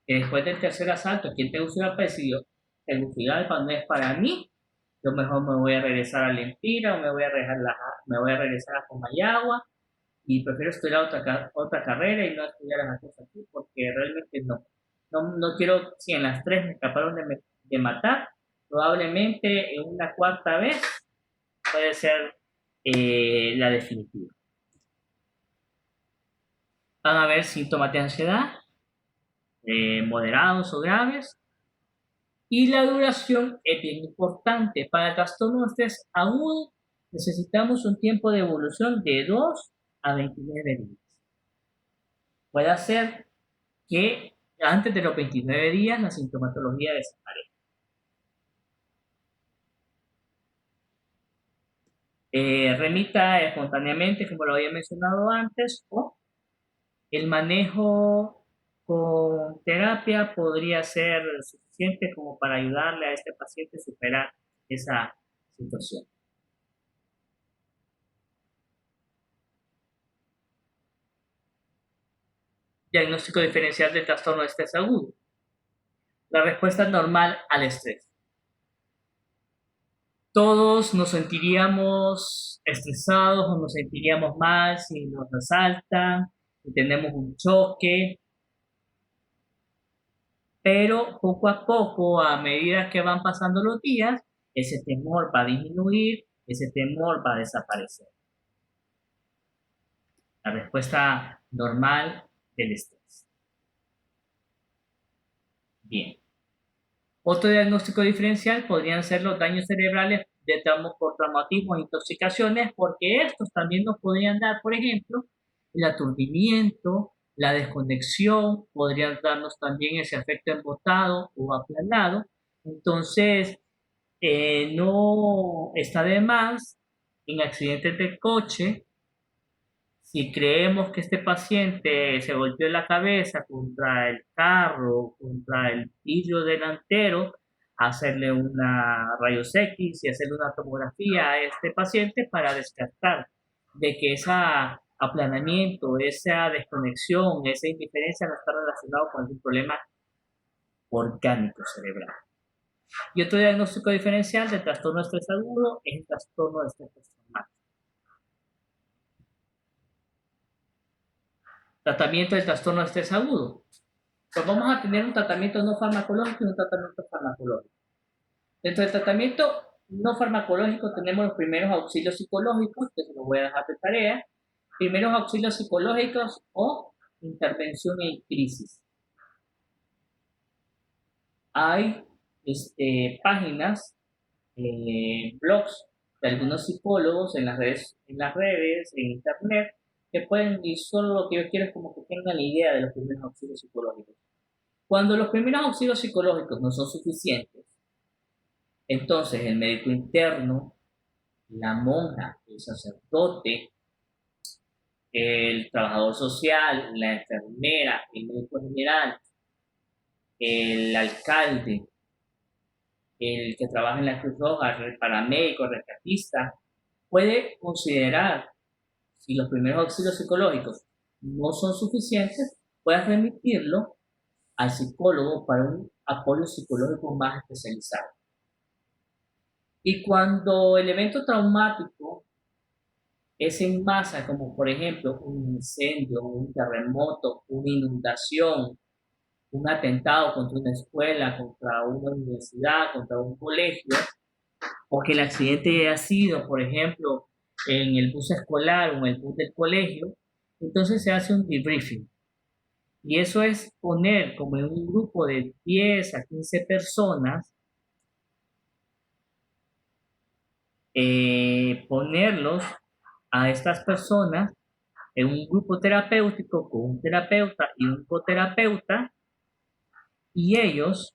que después del tercer asalto, ¿quién te hubiera parecido? Tegucigalpa no es para mí, yo mejor me voy a regresar a Lempira o me voy a regresar a Comayagua y prefiero estudiar otra carrera y no estudiar las cosas aquí porque realmente no quiero, si en las tres me escaparon de matar, probablemente en una cuarta vez puede ser la definitiva. Van a haber síntomas de ansiedad, moderados o graves, y la duración es bien importante. Para el trastorno de estrés agudo necesitamos un tiempo de evolución de 2 a 29 días. Puede ser que antes de los 29 días la sintomatología desaparezca. Remita espontáneamente, como lo había mencionado antes, o el manejo con terapia podría ser suficiente como para ayudarle a este paciente a superar esa situación. Diagnóstico diferencial del trastorno de estrés agudo. La respuesta normal al estrés. Todos nos sentiríamos estresados o nos sentiríamos mal si nos asaltan, si tenemos un choque, pero poco a poco, a medida que van pasando los días, ese temor va a disminuir, ese temor va a desaparecer. La respuesta normal del estrés. Bien. Otro diagnóstico diferencial podrían ser los daños cerebrales por traumatismos e intoxicaciones, porque estos también nos podrían dar, por ejemplo, el aturdimiento, la desconexión, podrían darnos también ese efecto embotado o aplanado. Entonces, no está de más en accidentes de coche. Si creemos que este paciente se golpeó la cabeza contra el carro, contra el vidrio delantero, hacerle una rayos X y hacerle una tomografía a este paciente para descartar de que ese aplanamiento, esa desconexión, esa indiferencia no está relacionado con algún problema orgánico cerebral. Y otro diagnóstico diferencial del trastorno de estrés agudo es el trastorno de estrés postraumático. Tratamiento del trastorno de estrés agudo. Pues vamos a tener un tratamiento no farmacológico y un tratamiento farmacológico. Dentro del tratamiento no farmacológico tenemos los primeros auxilios psicológicos, que se los voy a dejar de tarea. Primeros auxilios psicológicos o intervención en crisis. Hay páginas, blogs de algunos psicólogos en las redes, en internet, que pueden, y solo lo que yo quiero es como que tengan la idea de los primeros auxilios psicológicos. Cuando los primeros auxilios psicológicos no son suficientes, entonces el médico interno, la monja, el sacerdote, el trabajador social, la enfermera, el médico general, el alcalde, el que trabaja en la Cruz Roja, el paramédico, el rescatista, puede considerar, si los primeros auxilios psicológicos no son suficientes, puede remitirlo al psicólogo para un apoyo psicológico más especializado. Y cuando el evento traumático es en masa, como por ejemplo un incendio, un terremoto, una inundación, un atentado contra una escuela, contra una universidad, contra un colegio, o que el accidente haya sido, por ejemplo, en el bus escolar o en el bus del colegio, entonces se hace un debriefing. Y eso es poner como en un grupo de 10 a 15 personas, ponerlos a estas personas en un grupo terapéutico con un terapeuta y un coterapeuta, y ellos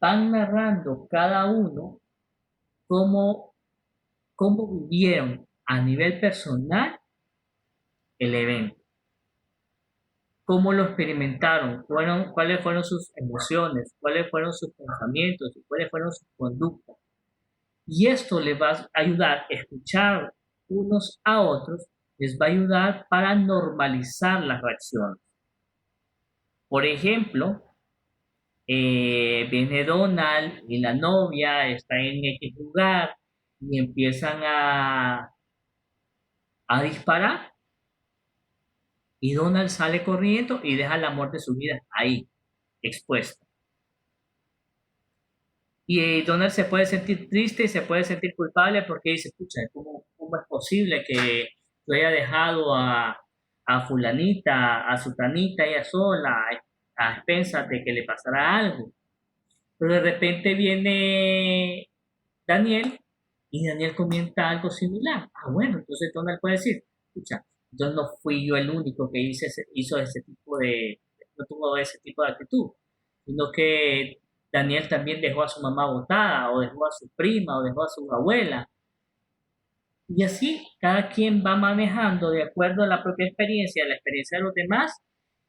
van narrando cada uno cómo vivieron a nivel personal el evento, cómo lo experimentaron, cuáles fueron sus emociones, cuáles fueron sus pensamientos y cuáles fueron sus conductas. Y esto les va a ayudar a escuchar unos a otros, les va a ayudar para normalizar las reacciones. Por ejemplo, viene Donald y la novia está en X lugar y empiezan a disparar Y Donald sale corriendo y deja el amor de su vida ahí, expuesto. Y Donald se puede sentir triste y se puede sentir culpable porque dice, pucha, ¿cómo es posible que yo haya dejado a fulanita, a sutanita ella sola, a expensas de que le pasara algo? Pero de repente viene Daniel y Daniel comenta algo similar. Ah, bueno, entonces Donald puede decir, escucha, yo no fui yo el único que hizo ese tipo no tuvo ese tipo de actitud, sino que Daniel también dejó a su mamá botada, o dejó a su prima, o dejó a su abuela. Y así cada quien va manejando de acuerdo a la propia experiencia, a la experiencia de los demás,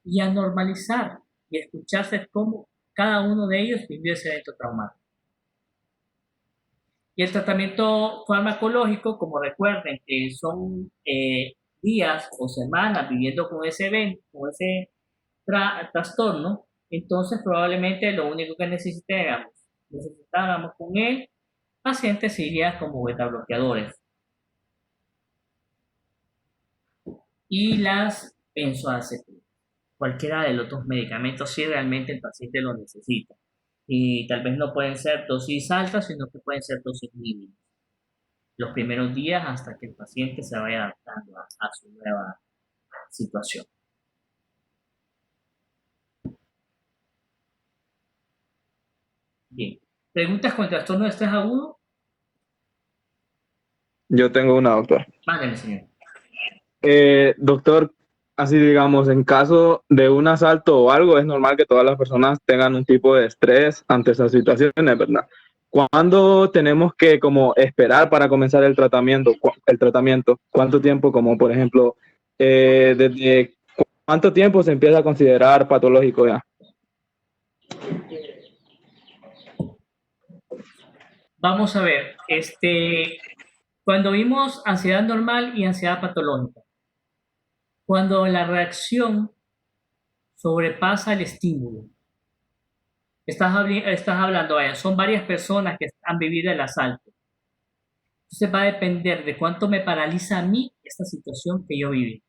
y a normalizar y escucharse cómo cada uno de ellos vivió ese evento traumático. Y el tratamiento farmacológico, como recuerden, que son días o semanas viviendo con ese evento, con ese trastorno, entonces probablemente lo único que necesitáramos con el paciente sería como beta bloqueadores y las benzoacetina, cualquiera de los dos medicamentos si realmente el paciente lo necesita. Y tal vez no pueden ser dosis altas, sino que pueden ser dosis mínimas los primeros días hasta que el paciente se vaya adaptando a su nueva situación. Bien. ¿Preguntas con trastorno de estrés agudo? Yo tengo una, doctor. Mándeme, señor. Doctor, así digamos, en caso de un asalto o algo, es normal que todas las personas tengan un tipo de estrés ante esas situaciones, ¿verdad? ¿Cuándo tenemos que como esperar para comenzar el tratamiento? ¿Cuánto tiempo, como por ejemplo, desde cuánto tiempo se empieza a considerar patológico ya? Vamos a ver, cuando vimos ansiedad normal y ansiedad patológica, cuando la reacción sobrepasa el estímulo, estás hablando, vaya, son varias personas que han vivido el asalto. Entonces va a depender de cuánto me paraliza a mí esta situación que yo viví.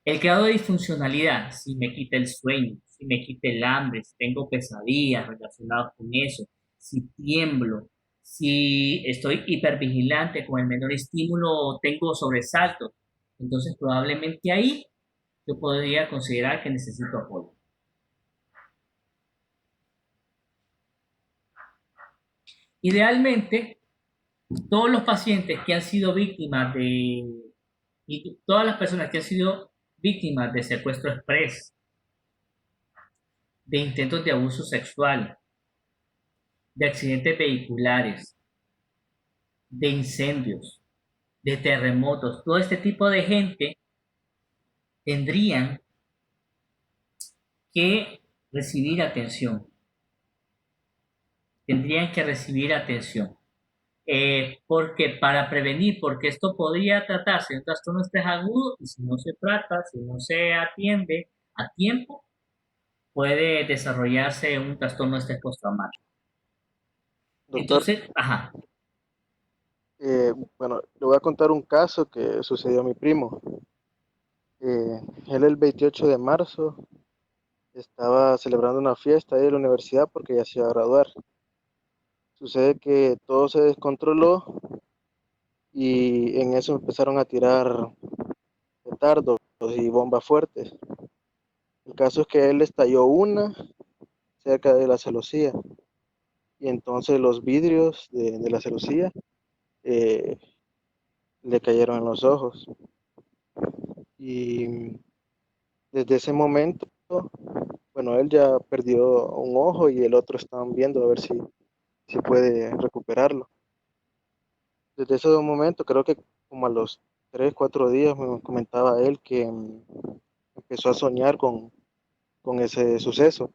El grado de disfuncionalidad, si me quita el sueño, si me quita el hambre, si tengo pesadillas relacionadas con eso, si tiemblo, si estoy hipervigilante con el menor estímulo o tengo sobresaltos, entonces probablemente ahí yo podría considerar que necesito apoyo. Idealmente, todos los pacientes que han sido víctimas y todas las personas que han sido víctimas de secuestro express, de intentos de abuso sexual, de accidentes vehiculares, de incendios, de terremotos, todo este tipo de gente tendrían que recibir atención. Tendrían que recibir atención. Porque para prevenir, porque esto podría tratarse de un trastorno de estrés agudo y si no se trata, si no se atiende a tiempo, puede desarrollarse un trastorno de estrés postraumático. Doctor, Entonces, ajá. bueno, le voy a contar un caso que sucedió a mi primo. Él el 28 de marzo estaba celebrando una fiesta ahí en la universidad porque ya se iba a graduar. Sucede que todo se descontroló y en eso empezaron a tirar petardos y bombas fuertes. El caso es que él estalló una cerca de la celosía y entonces los vidrios de la celosía eh, le cayeron en los ojos. Y desde ese momento, bueno, él ya perdió un ojo y el otro estaban viendo a ver si puede recuperarlo. Desde ese momento, creo que como a los 3, 4 días me comentaba él que empezó a soñar con ese suceso.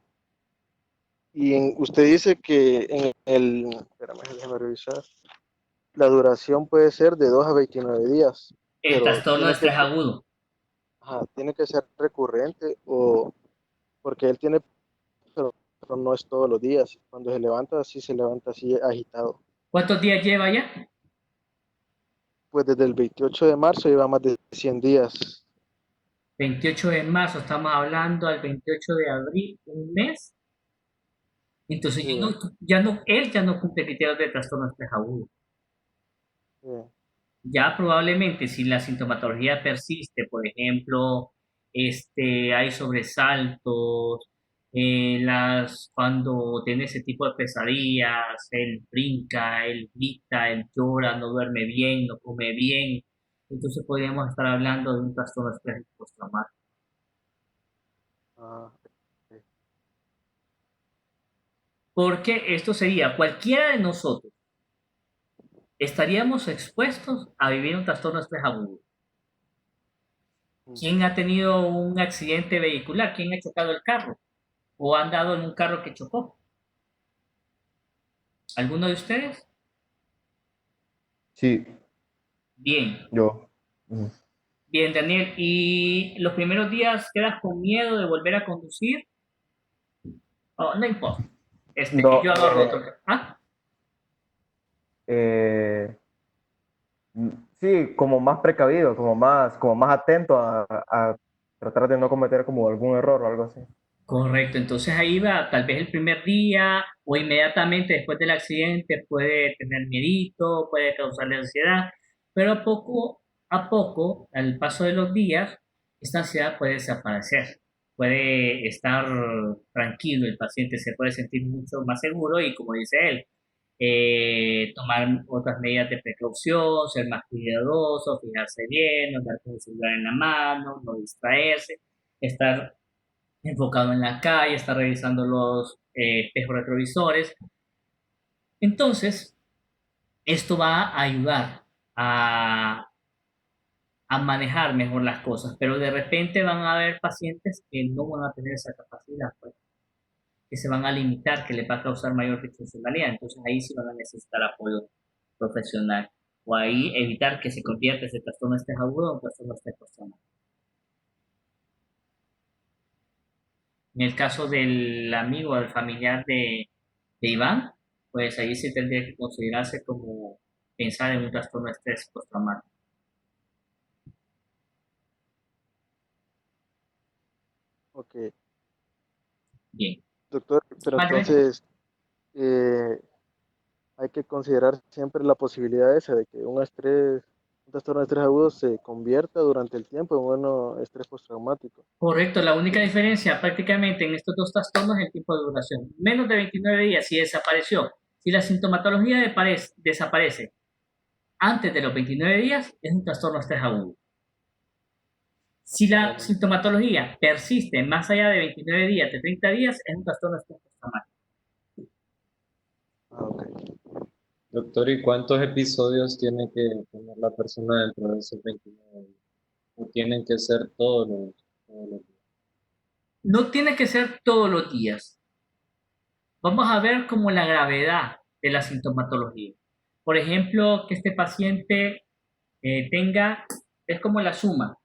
Y usted dice que espérame, déjame revisar, la duración puede ser de 2 a 29 días, El pero trastorno de estrés agudo. tiene que ser recurrente o porque él tiene, pero no es todos los días. Cuando se levanta, sí se levanta así agitado. ¿Cuántos días lleva ya? Pues desde el 28 de marzo lleva más de 100 días. 28 de marzo, estamos hablando al 28 de abril, un mes. Entonces Sí, él ya no cumple criterios de trastorno de estrés agudo. sí. Ya probablemente si la sintomatología persiste, por ejemplo, hay sobresaltos, cuando tiene ese tipo de pesadillas, él brinca, él grita, él llora, no duerme bien, no come bien, entonces podríamos estar hablando de un trastorno de estrés postraumático. Ah, ok. Porque esto sería cualquiera de nosotros estaríamos expuestos a vivir un trastorno de estrés agudo. Mm. ¿Quién ha tenido un accidente vehicular? ¿Quién ha chocado el carro? ¿O ha andado en un carro que chocó? ¿Alguno de ustedes? Sí, Bien, yo. Mm. bien, Daniel. ¿Y los primeros días quedas con miedo de volver a conducir? Oh, no importa. Que No, yo agarro otro. ¿Ah? eh, sí, como más precavido, como más atento a tratar de no cometer como algún error o algo así. Correcto, entonces ahí va, tal vez el primer día o inmediatamente después del accidente puede tener miedito, puede causarle ansiedad, pero poco a poco, al paso de los días, esta ansiedad puede desaparecer, puede estar tranquilo, el paciente se puede sentir mucho más seguro y como dice él, tomar otras medidas de precaución, ser más cuidadoso, fijarse bien, no andar con el celular en la mano, no distraerse, estar enfocado en la calle, está revisando los espejos retrovisores. Entonces, esto va a ayudar a, a manejar mejor las cosas, pero de repente van a haber pacientes que no van a tener esa capacidad, pues, que se van a limitar, que les va a causar mayor disfuncionalidad. Entonces, ahí sí van a necesitar apoyo profesional o ahí evitar que se convierta ese trastorno de estrés agudo en un trastorno de estrés postraumático. En el caso del amigo o del familiar de Iván, pues ahí sí tendría que considerarse como pensar en un trastorno de estrés postraumático. Ok, Bien. doctor, pero Manuel, entonces eh, hay que considerar siempre la posibilidad esa de que un trastorno de estrés agudo se convierta durante el tiempo en un estrés postraumático. correcto, la única diferencia prácticamente en estos dos trastornos es el tiempo de duración. Menos de 29 días si desapareció. Si la sintomatología desaparece antes de los 29 días, es un trastorno de estrés agudo. Si la sintomatología persiste más allá de 29 días, de 30 días, es un trastorno de estrés postraumático. Ah, ok. Doctor, ¿y cuántos episodios tiene que tener la persona dentro de esos 29 días? ¿O tienen que ser todos los días? No tiene que ser todos los días. Vamos a ver como la gravedad de la sintomatología. Por ejemplo, que este paciente es como la suma.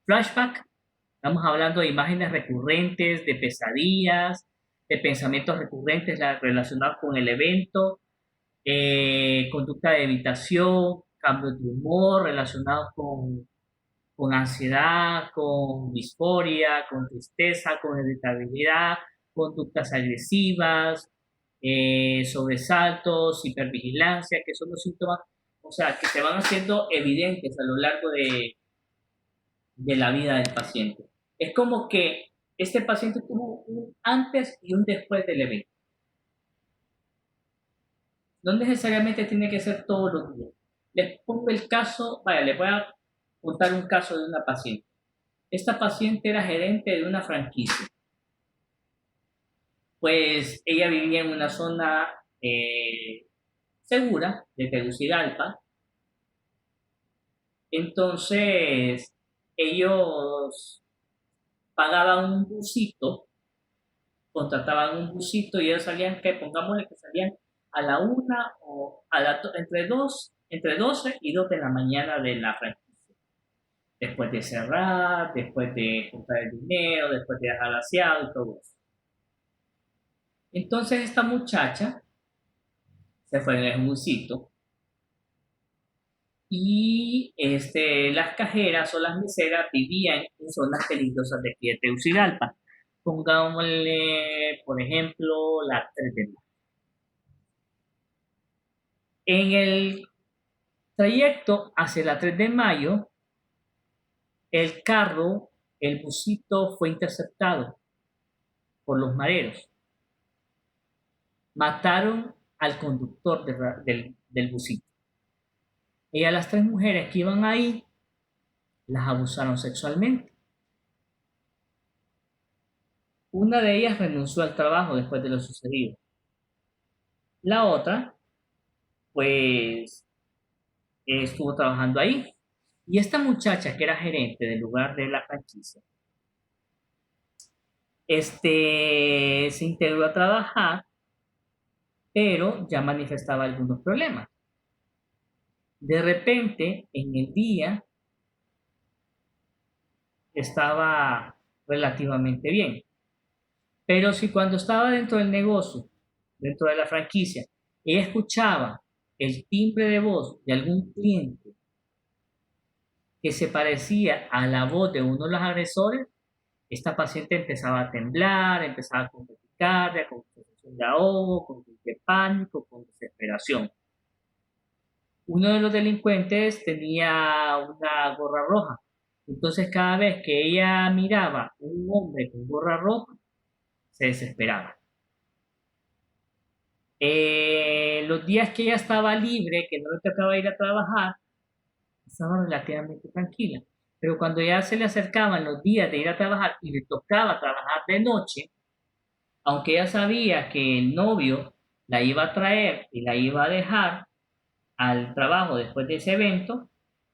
Flashback, estamos hablando de imágenes recurrentes, de pesadillas, de pensamientos recurrentes relacionados con el evento, conducta de evitación, cambios de humor relacionados con ansiedad, con disforia, con tristeza, con irritabilidad, conductas agresivas, sobresaltos, hipervigilancia, que son los síntomas, o sea, que se van haciendo evidentes a lo largo de la vida del paciente. Es como que este paciente tuvo un antes y un después del evento. No necesariamente tiene que ser todos los días. Les pongo el caso, vaya, les voy a contar un caso de una paciente. Esta paciente era gerente de una franquicia. Pues ella vivía en una zona segura de Tegucigalpa. Entonces, ellos pagaban un busito, contrataban un busito y ellos salían, que pongámosle que salían a la 1 o entre 12 y 2 de la mañana de la franquicia. Después de cerrar, después de juntar el dinero, después de dejar aseado y todo eso. Entonces esta muchacha se fue en el busito y las cajeras o las meseras vivían en zonas peligrosas de aquí de Tegucigalpa. Pongámosle, por ejemplo, la 3 de mayo. En el trayecto hacia la 3 de mayo, el carro, el busito, fue interceptado por los mareros. Mataron al conductor del busito. Y a las 3 mujeres que iban ahí, las abusaron sexualmente. Una de ellas renunció al trabajo después de lo sucedido. La otra, pues, estuvo trabajando ahí. Y esta muchacha, que era gerente del lugar de la franquicia, se integró a trabajar, pero ya manifestaba algunos problemas. De repente, en el día, estaba relativamente bien. Pero si cuando estaba dentro del negocio, dentro de la franquicia, ella escuchaba el timbre de voz de algún cliente que se parecía a la voz de uno de los agresores, esta paciente empezaba a temblar, empezaba con taquicardia, con sensación de ahogo, con pánico, con desesperación. Uno de los delincuentes tenía una gorra roja. Entonces, cada vez que ella miraba un hombre con gorra roja, se desesperaba. Los días que ella estaba libre, que no le tocaba ir a trabajar, estaba relativamente tranquila. Pero cuando ya se le acercaban los días de ir a trabajar y le tocaba trabajar de noche, aunque ella sabía que el novio la iba a traer y la iba a dejar al trabajo después de ese evento,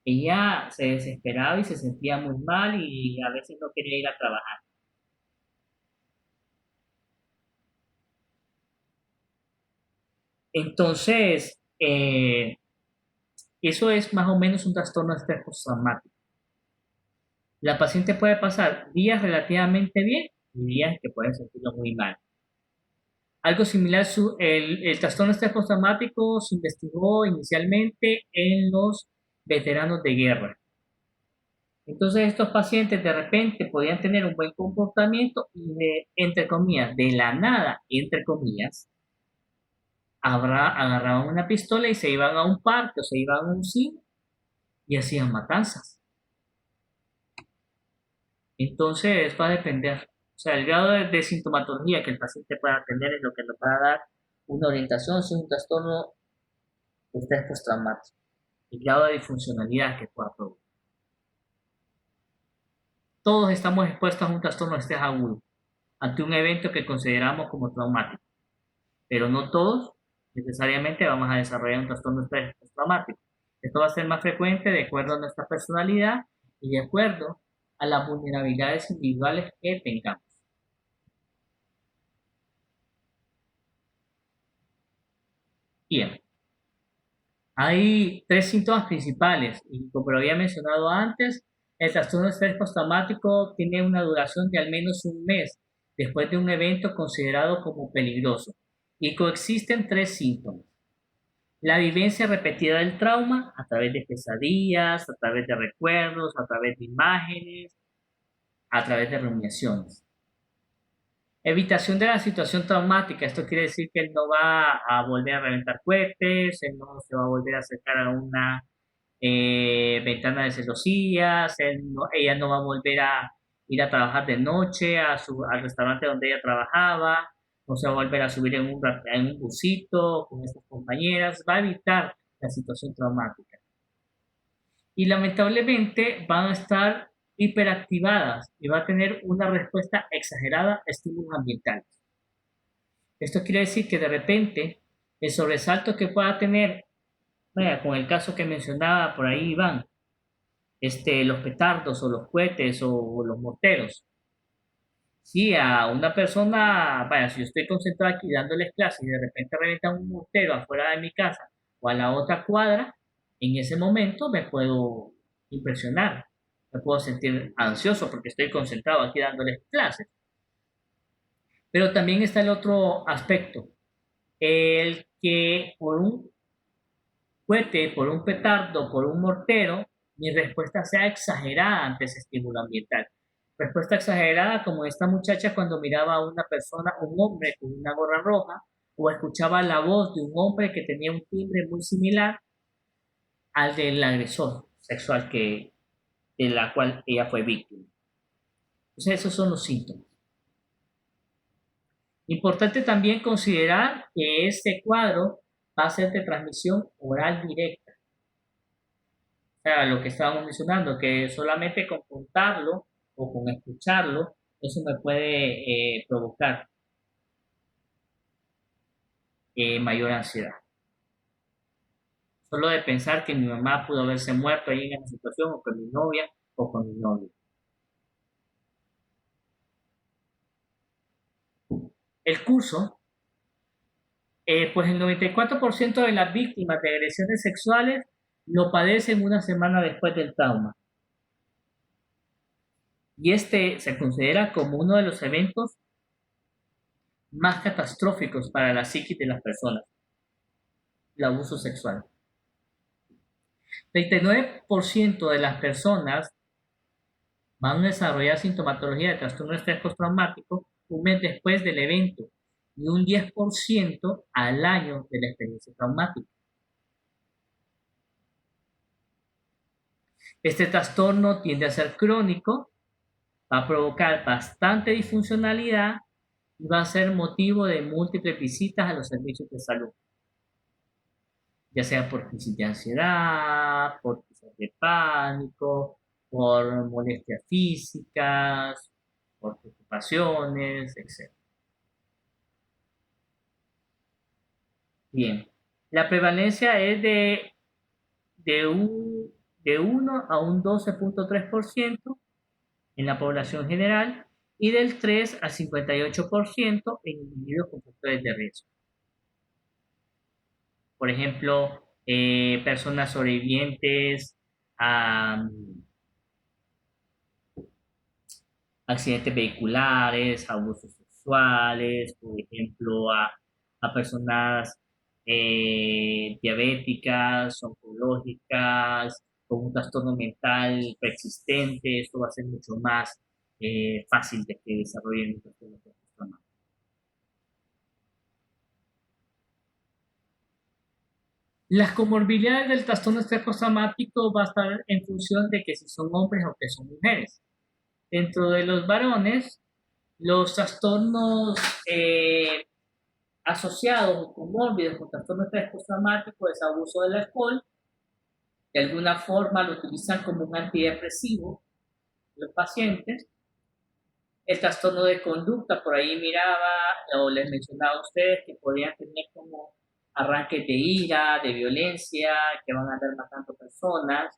ella se desesperaba y se sentía muy mal y a veces no quería ir a trabajar. Entonces, eso es más o menos un trastorno de estrés postraumático. La paciente puede pasar días relativamente bien y días que pueden sentirlo muy mal. Algo similar, el trastorno de estrés postraumático se investigó inicialmente en los veteranos de guerra. Entonces estos pacientes de repente podían tener un buen comportamiento y entre comillas, de la nada, entre comillas, agarraban una pistola y se iban a un parque o se iban a un cine y hacían matanzas. Entonces va a depender. O sea, el grado de sintomatología que el paciente pueda tener es lo que nos va a dar una orientación si es un trastorno de estrés postraumático. El grado de disfuncionalidad que pueda provocar. Todos estamos expuestos a un trastorno de estrés agudo ante un evento que consideramos como traumático, pero no todos necesariamente vamos a desarrollar un trastorno de estrés postraumático. Esto va a ser más frecuente de acuerdo a nuestra personalidad y de acuerdo a las vulnerabilidades individuales que tengamos. Bien, hay 3 síntomas principales y como lo había mencionado antes, el trastorno de estrés postraumático tiene una duración de al menos un mes después de un evento considerado como peligroso y coexisten 3 síntomas. La vivencia repetida del trauma a través de pesadillas, a través de recuerdos, a través de imágenes, a través de rumiaciones. Evitación de la situación traumática. Esto quiere decir que él no va a volver a reventar cohetes, él no se va a volver a acercar a una ventana de celosías, ella no va a volver a ir a trabajar de noche al restaurante donde ella trabajaba, no se va a volver a subir en un busito con estas compañeras, va a evitar la situación traumática. Y lamentablemente van a estar hiperactivadas y va a tener una respuesta exagerada a estímulos ambientales. Esto quiere decir que de repente el sobresalto que pueda tener, vaya, con el caso que mencionaba por ahí Iván, los petardos o los cohetes o los morteros. Si a una persona, vaya, si yo estoy concentrado aquí dándoles clases y de repente revienta un mortero afuera de mi casa o a la otra cuadra, en ese momento me puedo impresionar, me puedo sentir ansioso porque estoy concentrado aquí dándoles clases. Pero también está el otro aspecto, el que por un cohete, por un petardo, por un mortero, mi respuesta sea exagerada ante ese estímulo ambiental. Respuesta exagerada como esta muchacha cuando miraba a una persona, un hombre con una gorra roja, o escuchaba la voz de un hombre que tenía un timbre muy similar al del agresor sexual de la cual ella fue víctima. Entonces, esos son los síntomas. Importante también considerar que este cuadro va a ser de transmisión oral directa. O sea, lo que estábamos mencionando, que solamente con contarlo o con escucharlo, eso me puede provocar mayor ansiedad. Solo de pensar que mi mamá pudo haberse muerto ahí en esa situación, o con mi novia, o con mi novio. El curso, pues el 94% de las víctimas de agresiones sexuales lo padecen una semana después del trauma. Y este se considera como uno de los eventos más catastróficos para la psiquis de las personas, el abuso sexual. 39% de las personas van a desarrollar sintomatología de trastorno de estrés postraumático un mes después del evento y un 10% al año de la experiencia traumática. Este trastorno tiende a ser crónico, va a provocar bastante disfuncionalidad y va a ser motivo de múltiples visitas a los servicios de salud, ya sea por crisis de ansiedad, por crisis de pánico, por molestias físicas, por preocupaciones, etc. Bien, la prevalencia es de 1 a un 12.3% en la población general y del 3 al 58% en individuos con factores de riesgo. Por ejemplo, personas sobrevivientes a accidentes vehiculares, abusos sexuales, por ejemplo, a personas diabéticas, oncológicas, con un trastorno mental persistente. Esto va a ser mucho más fácil de que desarrollen un trastorno postraumático. Las comorbilidades del trastorno estrés postraumático va a estar en función de que si son hombres o que son mujeres. Dentro de los varones, los trastornos asociados o comórbidos con trastorno de estrés postraumático es abuso del alcohol. De alguna forma lo utilizan como un antidepresivo los pacientes. El trastorno de conducta, por ahí miraba o les mencionaba a ustedes que podían tener como arranques de ira, de violencia, que van a andar matando personas,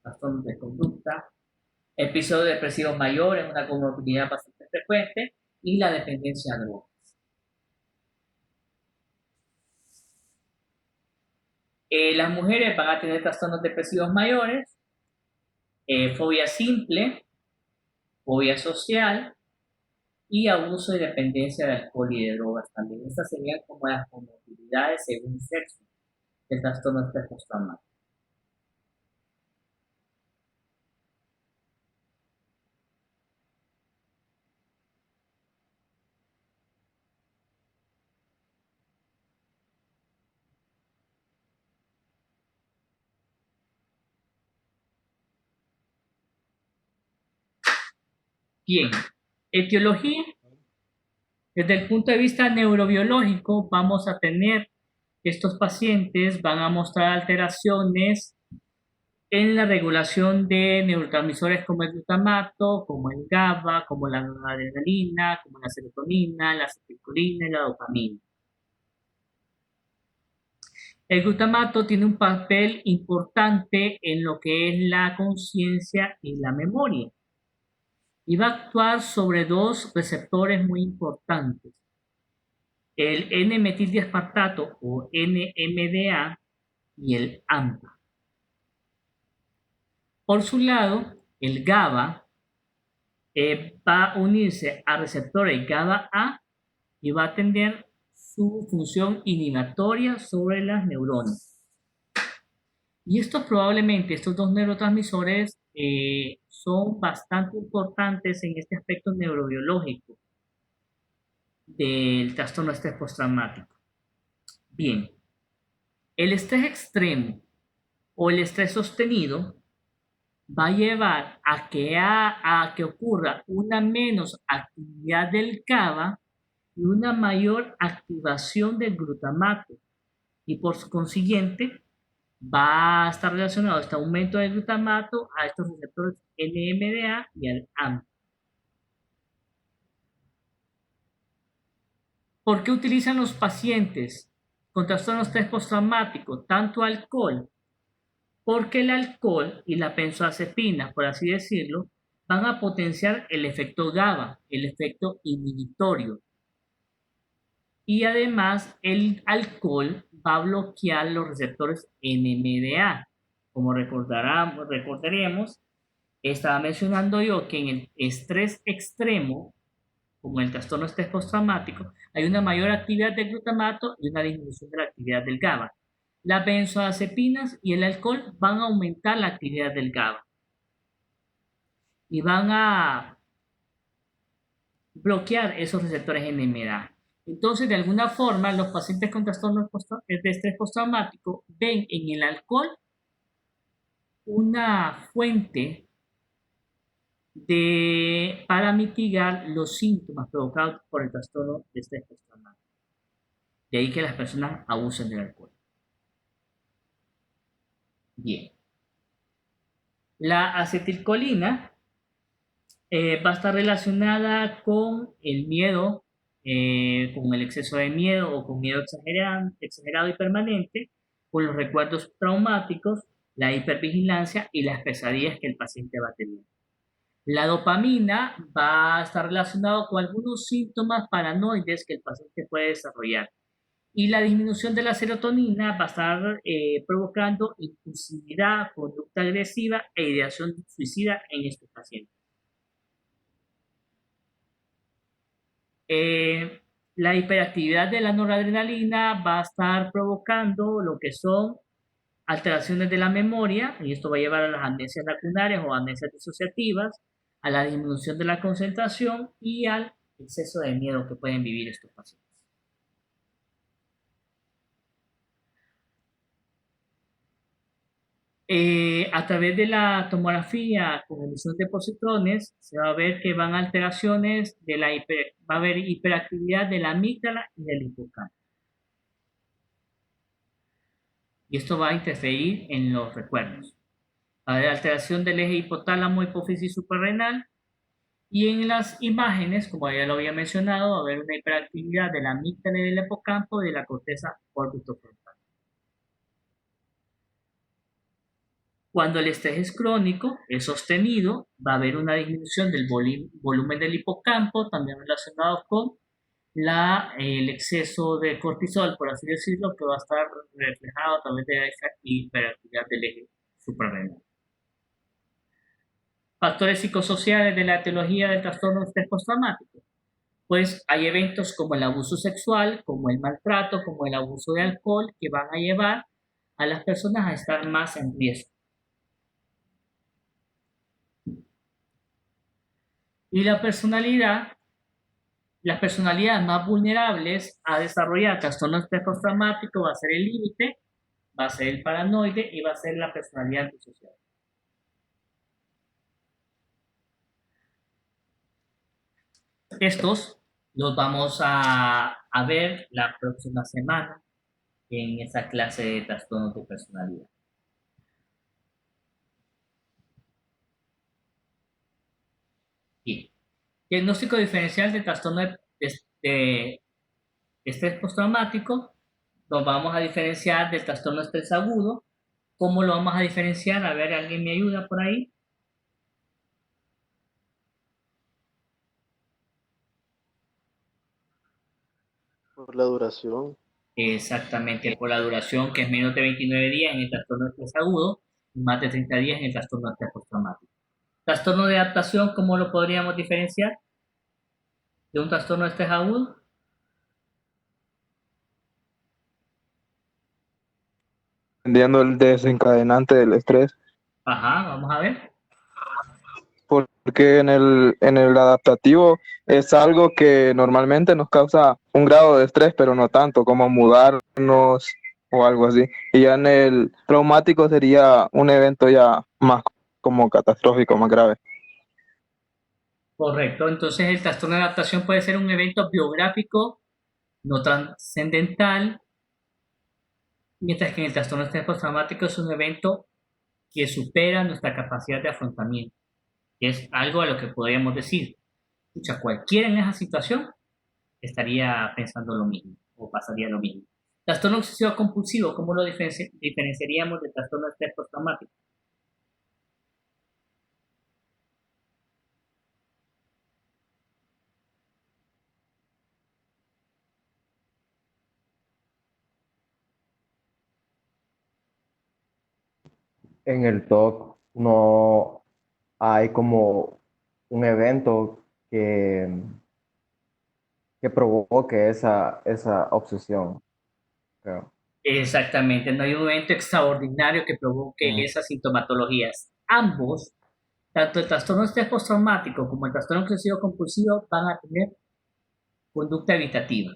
trastornos de conducta. Episodios depresivos mayores, una comorbilidad bastante frecuente, y la dependencia a drogas. Las mujeres van a tener trastornos depresivos mayores, fobia simple, fobia social y abuso y dependencia de alcohol y de drogas también. Estas serían como las comorbilidades según sexo del trastorno de estrés postraumático. Bien, etiología. Desde el punto de vista neurobiológico, vamos a tener que estos pacientes van a mostrar alteraciones en la regulación de neurotransmisores como el glutamato, como el GABA, como la adrenalina, como la serotonina, la acetilcolina y la dopamina. El glutamato tiene un papel importante en lo que es la conciencia y la memoria. Y va a actuar sobre dos receptores muy importantes. El N-metildiaspartato o NMDA y el AMPA. Por su lado, el GABA va a unirse a receptores GABA-A y va a tener su función inhibitoria sobre las neuronas. Y estos probablemente, estos dos neurotransmisores son bastante importantes en este aspecto neurobiológico del trastorno de estrés postraumático. Bien, el estrés extremo o el estrés sostenido va a llevar a que ocurra una menos actividad del GABA y una mayor activación del glutamato. Y por consiguiente, va a estar relacionado este aumento del glutamato a estos receptores NMDA y al AMP. ¿Por qué utilizan los pacientes con trastorno de estrés postraumático tanto alcohol? Porque el alcohol y la benzodiazepina, por así decirlo, van a potenciar el efecto GABA, el efecto inhibitorio. Y además el alcohol va a bloquear los receptores NMDA. Como recordaremos, estaba mencionando yo que en el estrés extremo, como en el trastorno de estrés postraumático, hay una mayor actividad del glutamato y una disminución de la actividad del GABA. Las benzodiazepinas y el alcohol van a aumentar la actividad del GABA y van a bloquear esos receptores NMDA. Entonces, de alguna forma, los pacientes con trastornos de estrés postraumático ven en el alcohol una fuente para mitigar los síntomas provocados por el trastorno de estrés postraumático. De ahí que las personas abusen del alcohol. Bien. La acetilcolina va a estar relacionada con el miedo, con el exceso de miedo o con miedo exagerado y permanente, con los recuerdos traumáticos, la hipervigilancia y las pesadillas que el paciente va a tener. La dopamina va a estar relacionado con algunos síntomas paranoides que el paciente puede desarrollar. Y la disminución de la serotonina va a estar provocando impulsividad, conducta agresiva e ideación suicida en estos pacientes. La hiperactividad de la noradrenalina va a estar provocando lo que son alteraciones de la memoria, y esto va a llevar a las amnesias lacunarias o amnesias disociativas, a la disminución de la concentración y al exceso de miedo que pueden vivir estos pacientes. A través de la tomografía con emisión de positrones se va a ver que van alteraciones va a haber hiperactividad de la amígdala y del hipocampo. Y esto va a interferir en los recuerdos. Va a haber alteración del eje hipotálamo, hipófisis suprarrenal. Y en las imágenes, como ya lo había mencionado, va a haber una hiperactividad de la amígdala y del hipocampo y de la corteza orbitofrontal. Cuando el estrés es crónico, es sostenido, va a haber una disminución del volumen del hipocampo, también relacionado con el exceso de cortisol, por así decirlo, que va a estar reflejado a través de esa hiperactividad del eje suprarrenal. Factores psicosociales de la etiología del trastorno de estrés postraumático. Pues hay eventos como el abuso sexual, como el maltrato, como el abuso de alcohol, que van a llevar a las personas a estar más en riesgo. Y las personalidades más vulnerables a desarrollar trastorno de estrés postraumático va a ser el límite, va a ser el paranoide y va a ser la personalidad antisocial. Estos los vamos a ver la próxima semana en esa clase de trastornos de personalidad. Bien. Diagnóstico diferencial de trastorno de estrés postraumático. Lo vamos a diferenciar del trastorno de estrés agudo. ¿Cómo lo vamos a diferenciar? A ver, ¿alguien me ayuda por ahí? Por la duración. Exactamente, por la duración, que es menos de 29 días en el trastorno de estrés agudo y más de 30 días en el trastorno de estrés postraumático. Trastorno de adaptación, ¿cómo lo podríamos diferenciar de un trastorno de estrés agudo? dependiendo del desencadenante del estrés. Ajá, vamos a ver. Porque en el adaptativo es algo que normalmente nos causa un grado de estrés, pero no tanto como mudarnos o algo así. Y ya en el traumático sería un evento ya más como catastrófico, más grave. Correcto. Entonces, el trastorno de adaptación puede ser un evento biográfico no trascendental, mientras que en el trastorno de estrés postraumático es un evento que supera nuestra capacidad de afrontamiento, que es algo a lo que podríamos decir, escucha, cualquiera en esa situación estaría pensando lo mismo o pasaría lo mismo. Trastorno obsesivo compulsivo, ¿cómo lo diferenciaríamos del trastorno de estrés postraumático? En el TOC no hay como un evento que provoque esa obsesión, creo. Exactamente, no hay un evento extraordinario que provoque esas sintomatologías. Ambos, tanto el trastorno de estrés postraumático como el trastorno obsesivo compulsivo, van a tener conducta evitativa.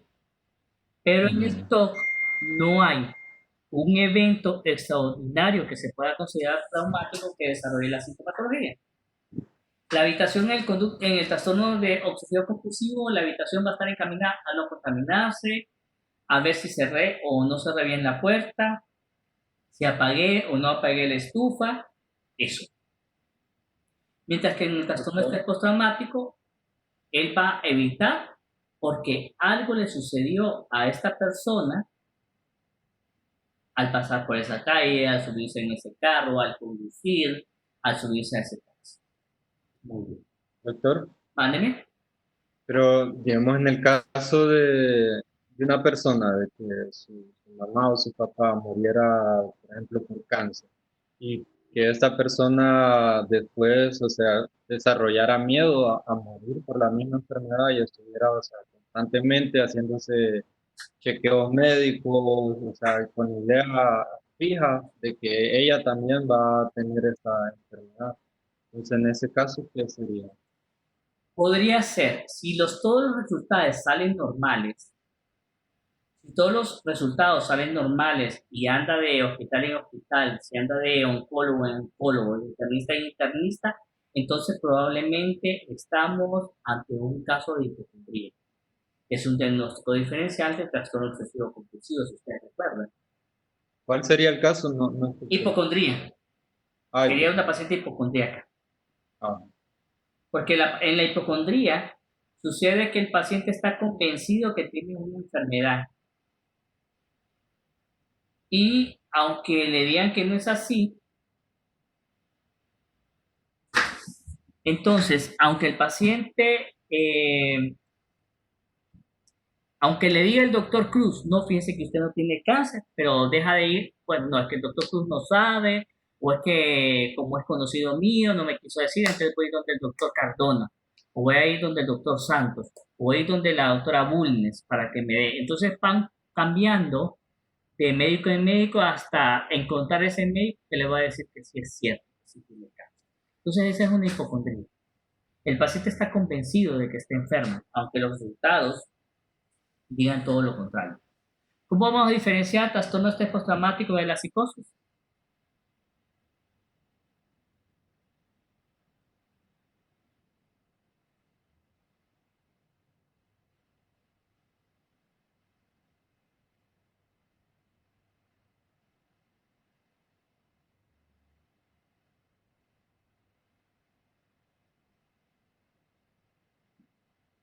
Pero en el TOC no hay un evento extraordinario que se pueda considerar traumático que desarrolle la sintomatología. La habitación en el trastorno de obsesivo compulsivo, la habitación va a estar encaminada a no contaminarse, a ver si cerré o no cerré bien la puerta, si apagué o no apagué la estufa, eso. Mientras que en el trastorno de estrés postraumático, él va a evitar porque algo le sucedió a esta persona al pasar por esa calle, al subirse en ese carro, al conducir, al subirse a ese taxi. Muy bien. Doctor, Mándeme. pero digamos en el caso de una persona, de que su mamá o su papá muriera, por ejemplo, por cáncer, y que esta persona después, o sea, desarrollara miedo a morir por la misma enfermedad y estuviera, o sea, constantemente haciéndose chequeos médicos, o sea, con idea fija de que ella también va a tener esa enfermedad. Entonces, en ese caso, ¿qué sería? Podría ser, si todos los resultados salen normales, si todos los resultados salen normales y anda de hospital en hospital, si anda de oncólogo en oncólogo, de internista en internista, entonces probablemente estamos ante un caso de hipocondría. Es un diagnóstico diferencial del trastorno obsesivo compulsivo, si ustedes recuerdan. ¿Cuál sería el caso? No, no escuché. Hipocondría. Ay, Sería una paciente hipocondríaca. ah, Porque en la hipocondría sucede que el paciente está convencido que tiene una enfermedad. Y aunque le digan que no es así, entonces, aunque el paciente, aunque le diga el doctor Cruz, no, fíjese que usted no tiene cáncer, pero deja de ir, bueno, no, es que el doctor Cruz no sabe, o es que como es conocido mío, no me quiso decir, entonces voy a ir donde el doctor Cardona, o voy a ir donde el doctor Santos, o voy a ir donde la doctora Bulnes para que me dé. Entonces van cambiando de médico en médico hasta encontrar ese médico que le va a decir que sí es cierto, que sí tiene cáncer. Entonces esa es una hipocondría. El paciente está convencido de que está enfermo, aunque los resultados digan todo lo contrario. ¿Cómo vamos a diferenciar trastorno de estrés postraumático de la psicosis?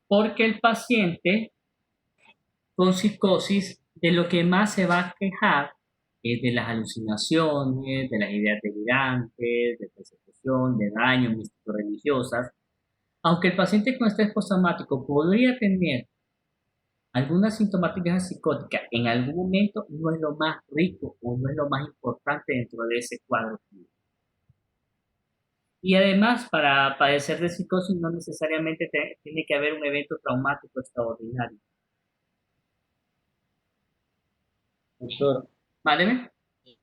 Porque el paciente con psicosis de lo que más se va a quejar es de las alucinaciones, de las ideas delirantes, de persecución, de daños místico-religiosas. Aunque el paciente con estrés postraumático podría tener alguna sintomática psicótica en algún momento, no es lo más rico o no es lo más importante dentro de ese cuadro clínico. Y además, para padecer de psicosis no necesariamente tiene que haber un evento traumático extraordinario. doctor, ¿Vale?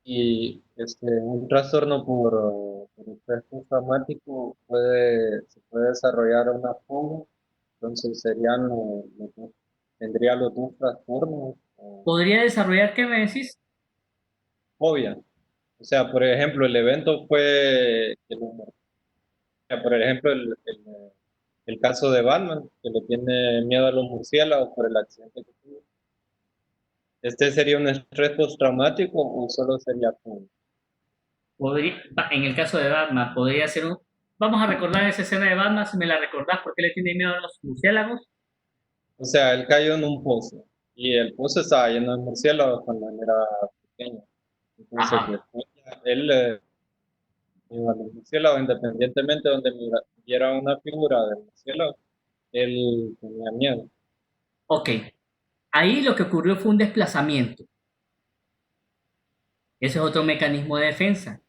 un trastorno por estrés postraumático se puede desarrollar una fobia, entonces tendría los dos trastornos o ¿Podría desarrollar qué me decís? fobia. O sea, por ejemplo, el evento fue, por ejemplo, el caso de Batman, que le tiene miedo a los murciélagos por el accidente que tuvo. ¿Este sería un estrés postraumático o solo sería fobia? En el caso de Batman, podría ser un... Vamos a recordar esa escena de Batman, si me la recordás, ¿por qué le tiene miedo a los murciélagos? O sea, él cayó en un pozo y el pozo estaba lleno de murciélagos cuando él era pequeño. Entonces, Ajá. después él iba a los murciélagos, independientemente de donde viera una figura de murciélago, él tenía miedo. Ok. Ahí lo que ocurrió fue un desplazamiento. Ese es otro mecanismo de defensa.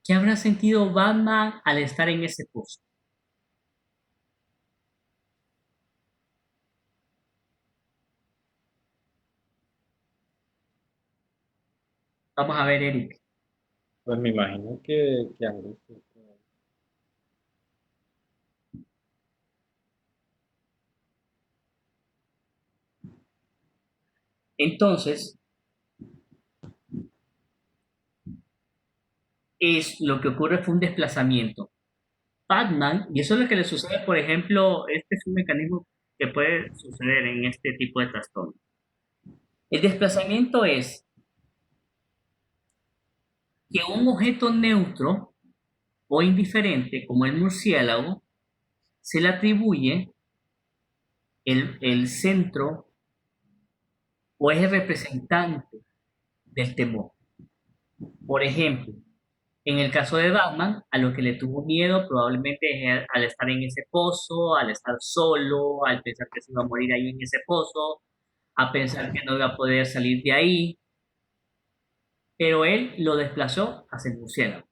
¿Qué habrá sentido Batman al estar en ese pozo? Vamos a ver, Eric. Pues me imagino que angustia. Entonces, lo que ocurre fue un desplazamiento. Batman, y eso es lo que le sucede, por ejemplo, este es un mecanismo que puede suceder en este tipo de trastorno. El desplazamiento es que un objeto neutro o indiferente, como el murciélago, se le atribuye el centro o es el representante del temor. Por ejemplo, en el caso de Batman, a lo que le tuvo miedo probablemente es al estar en ese pozo, al estar solo, al pensar que se iba a morir ahí en ese pozo, a pensar que no iba a poder salir de ahí, pero él lo desplazó hacia el murciélago,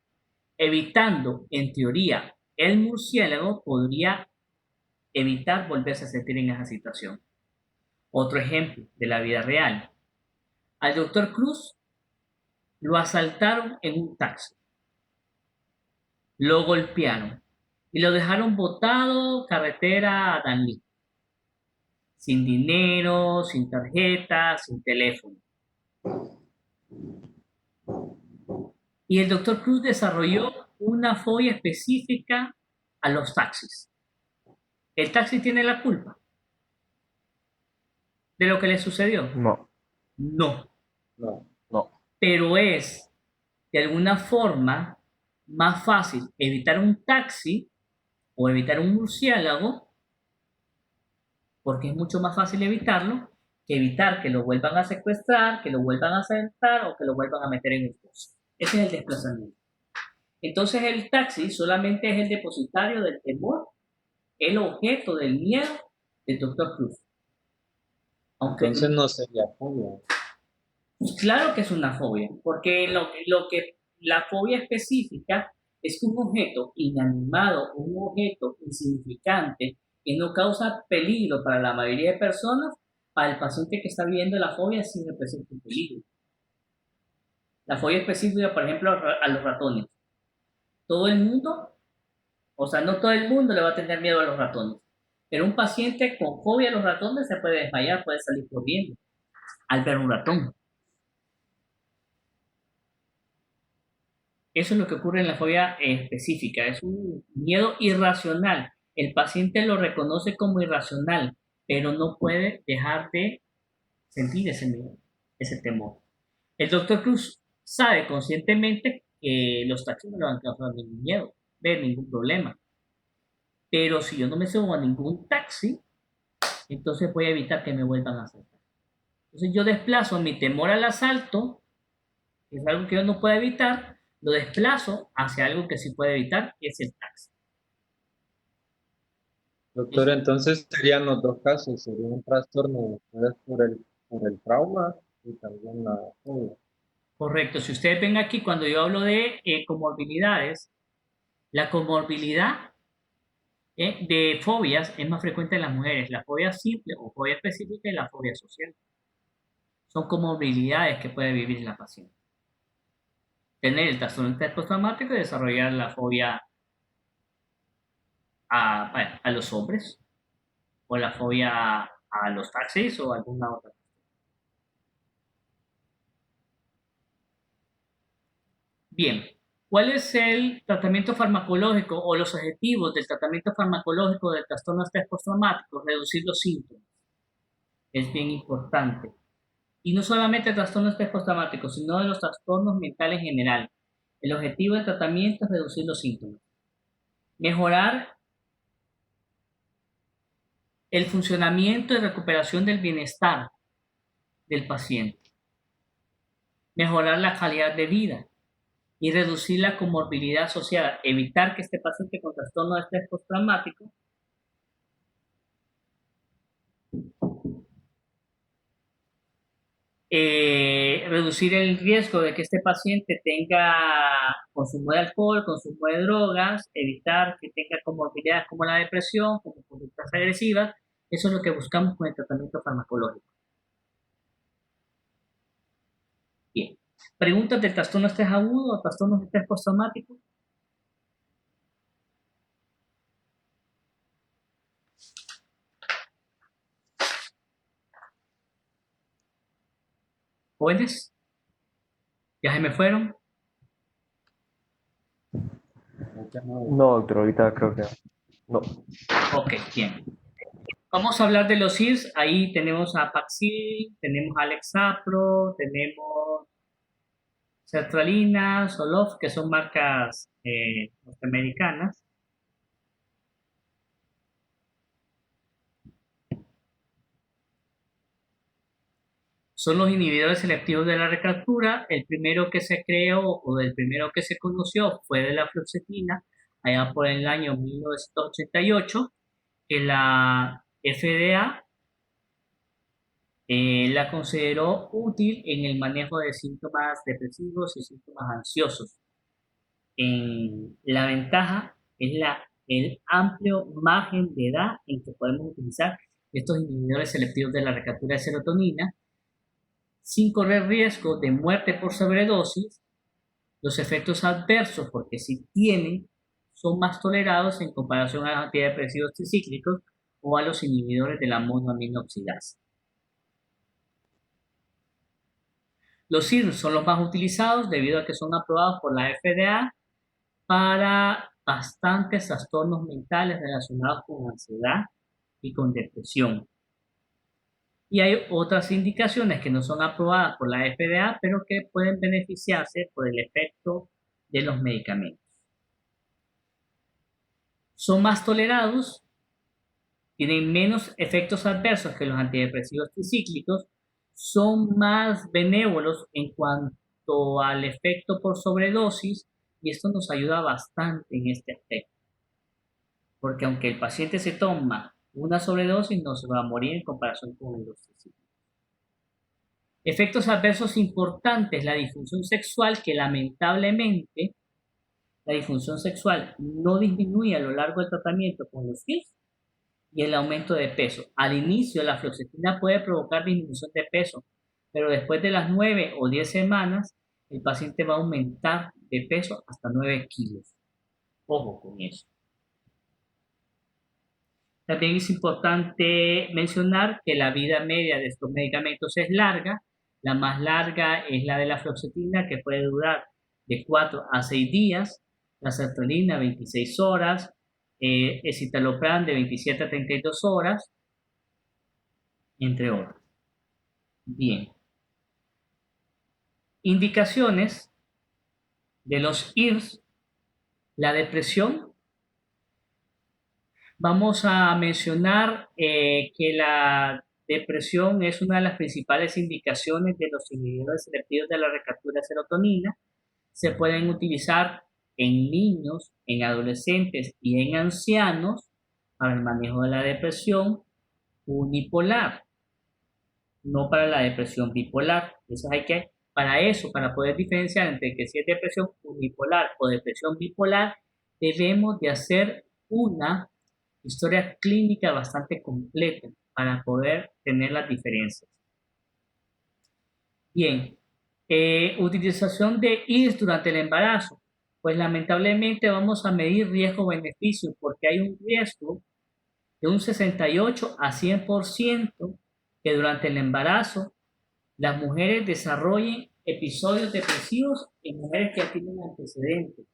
evitando, en teoría, el murciélago podría evitar volverse a sentir en esa situación. Otro ejemplo de la vida real. Al doctor Cruz lo asaltaron en un taxi, lo golpearon y lo dejaron botado carretera a Danlí, sin dinero, sin tarjeta, sin teléfono. Y el doctor Cruz desarrolló una fobia específica a los taxis. ¿El taxi tiene la culpa de lo que le sucedió? No, No, No. no. pero es de alguna forma más fácil evitar un taxi o evitar un murciélago, porque es mucho más fácil evitarlo que evitar que lo vuelvan a secuestrar, que lo vuelvan a asaltar o que lo vuelvan a meter en un pozo. Ese es el desplazamiento. Entonces el taxi solamente es el depositario del temor, el objeto del miedo del doctor Cruz. Aunque Entonces no sería fobia. claro que es una fobia, porque la fobia específica es que un objeto inanimado, un objeto insignificante que no causa peligro para la mayoría de personas, para el paciente que está viviendo la fobia sí representa un peligro. La fobia específica, por ejemplo, a los ratones. Todo el mundo, o sea, no todo el mundo le va a tener miedo a los ratones, pero un paciente con fobia a los ratones se puede desmayar, puede salir corriendo al ver un ratón. Eso es lo que ocurre en la fobia específica, es un miedo irracional. El paciente lo reconoce como irracional, pero no puede dejar de sentir ese miedo, ese temor. El doctor Cruz sabe conscientemente que los taxis no le van a causar ningún miedo, ver ningún problema. Pero si yo no me subo a ningún taxi, entonces voy a evitar que me vuelvan a asaltar. Entonces yo desplazo mi temor al asalto, que es algo que yo no puedo evitar, lo desplazo hacia algo que sí puede evitar, que es el taxi. Doctor, entonces serían los dos casos, sería un trastorno después por el trauma y también la fobia. Correcto. Si ustedes ven aquí, cuando yo hablo de comorbilidades, la comorbilidad de fobias es más frecuente en las mujeres. La fobia simple o fobia específica y la fobia social. Son comorbilidades que puede vivir la paciente. Tener el trastorno de estrés postraumático y desarrollar la fobia a los hombres, o la fobia a los taxis o alguna otra. Bien, ¿cuál es el tratamiento farmacológico o los objetivos del tratamiento farmacológico del trastorno de estrés postraumático? Reducir los síntomas. Es bien importante. Y no solamente el trastorno de estrés postraumático, sino de los trastornos mentales en general. El objetivo del tratamiento es reducir los síntomas. Mejorar el funcionamiento y recuperación del bienestar del paciente. Mejorar la calidad de vida y reducir la comorbilidad asociada. Evitar que este paciente con trastorno de estrés postraumático reducir el riesgo de que este paciente tenga consumo de alcohol, consumo de drogas, evitar que tenga comorbilidades como la depresión, como conductas agresivas. Eso es lo que buscamos con el tratamiento farmacológico. Bien. ¿Preguntas del trastorno de estrés agudo o trastorno de estrés postraumático? ¿Jóvenes? ¿Ya se me fueron? No, doctor, ahorita creo que no. Ok, bien. Vamos a hablar de los IRS. Ahí tenemos a Paxil, tenemos a Lexapro, tenemos Sertralina, Zoloft, que son marcas norteamericanas. Son los inhibidores selectivos de la recaptura. El primero que se creó o del primero que se conoció fue de la fluoxetina, allá por el año 1988, que la FDA la consideró útil en el manejo de síntomas depresivos y síntomas ansiosos. La ventaja es el amplio margen de edad en que podemos utilizar estos inhibidores selectivos de la recaptura de serotonina sin correr riesgo de muerte por sobredosis. Los efectos adversos, porque si tienen, son más tolerados en comparación a los antidepresivos tricíclicos o a los inhibidores de la monoaminoxidasa. Los IRS son los más utilizados debido a que son aprobados por la FDA para bastantes trastornos mentales relacionados con ansiedad y con depresión. Y hay otras indicaciones que no son aprobadas por la FDA, pero que pueden beneficiarse por el efecto de los medicamentos. Son más tolerados, tienen menos efectos adversos que los antidepresivos tricíclicos, son más benévolos en cuanto al efecto por sobredosis, y esto nos ayuda bastante en este aspecto. Porque aunque el paciente se toma una sobredosis, no se va a morir en comparación con los tricíclicos. Efectos adversos importantes: la disfunción sexual, que lamentablemente la disfunción sexual no disminuye a lo largo del tratamiento con los IRS, y el aumento de peso. Al inicio la fluoxetina puede provocar disminución de peso, pero después de las 9 o 10 semanas el paciente va a aumentar de peso hasta 9 kilos. Ojo con eso. También es importante mencionar que la vida media de estos medicamentos es larga. La más larga es la de la fluoxetina, que puede durar de 4 a 6 días, la sertralina 26 horas, escitalopram de 27 a 32 horas, entre otras. Bien. Indicaciones de los IRS. La depresión. Vamos a mencionar que la depresión es una de las principales indicaciones de los inhibidores selectivos de la recaptura de serotonina. Se pueden utilizar en niños, en adolescentes y en ancianos para el manejo de la depresión unipolar, no para la depresión bipolar. Entonces para poder diferenciar entre que si es depresión unipolar o depresión bipolar, debemos de hacer una historia clínica bastante completa para poder tener las diferencias. Bien, utilización de IRS durante el embarazo. Pues lamentablemente vamos a medir riesgo-beneficio porque hay un riesgo de un 68 a 100% que durante el embarazo las mujeres desarrollen episodios depresivos en mujeres que ya tienen antecedentes.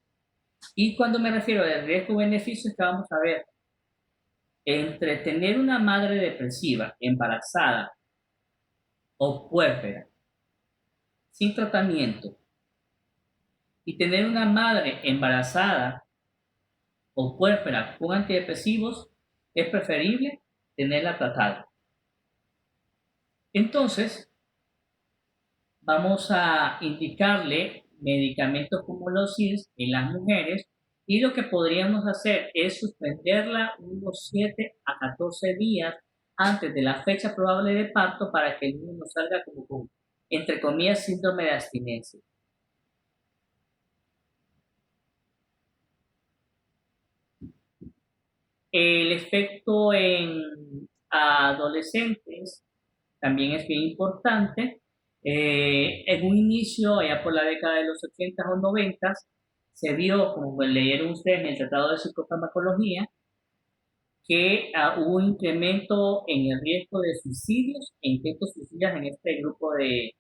Y cuando me refiero al riesgo-beneficio, es que vamos a ver entre tener una madre depresiva, embarazada o puérpera, sin tratamiento, y tener una madre embarazada o puérpera con antidepresivos, es preferible tenerla tratada. Entonces, vamos a indicarle medicamentos como los SIDS en las mujeres y lo que podríamos hacer es suspenderla unos 7 a 14 días antes de la fecha probable de parto para que el niño no salga como con, entre comillas, síndrome de abstinencia. El efecto en adolescentes también es bien importante. En un inicio, allá por la década de los 80 o 90, se vio, como leyeron ustedes en el Tratado de Psicofarmacología, que hubo un incremento en el riesgo de suicidios e intentos suicidas en este grupo de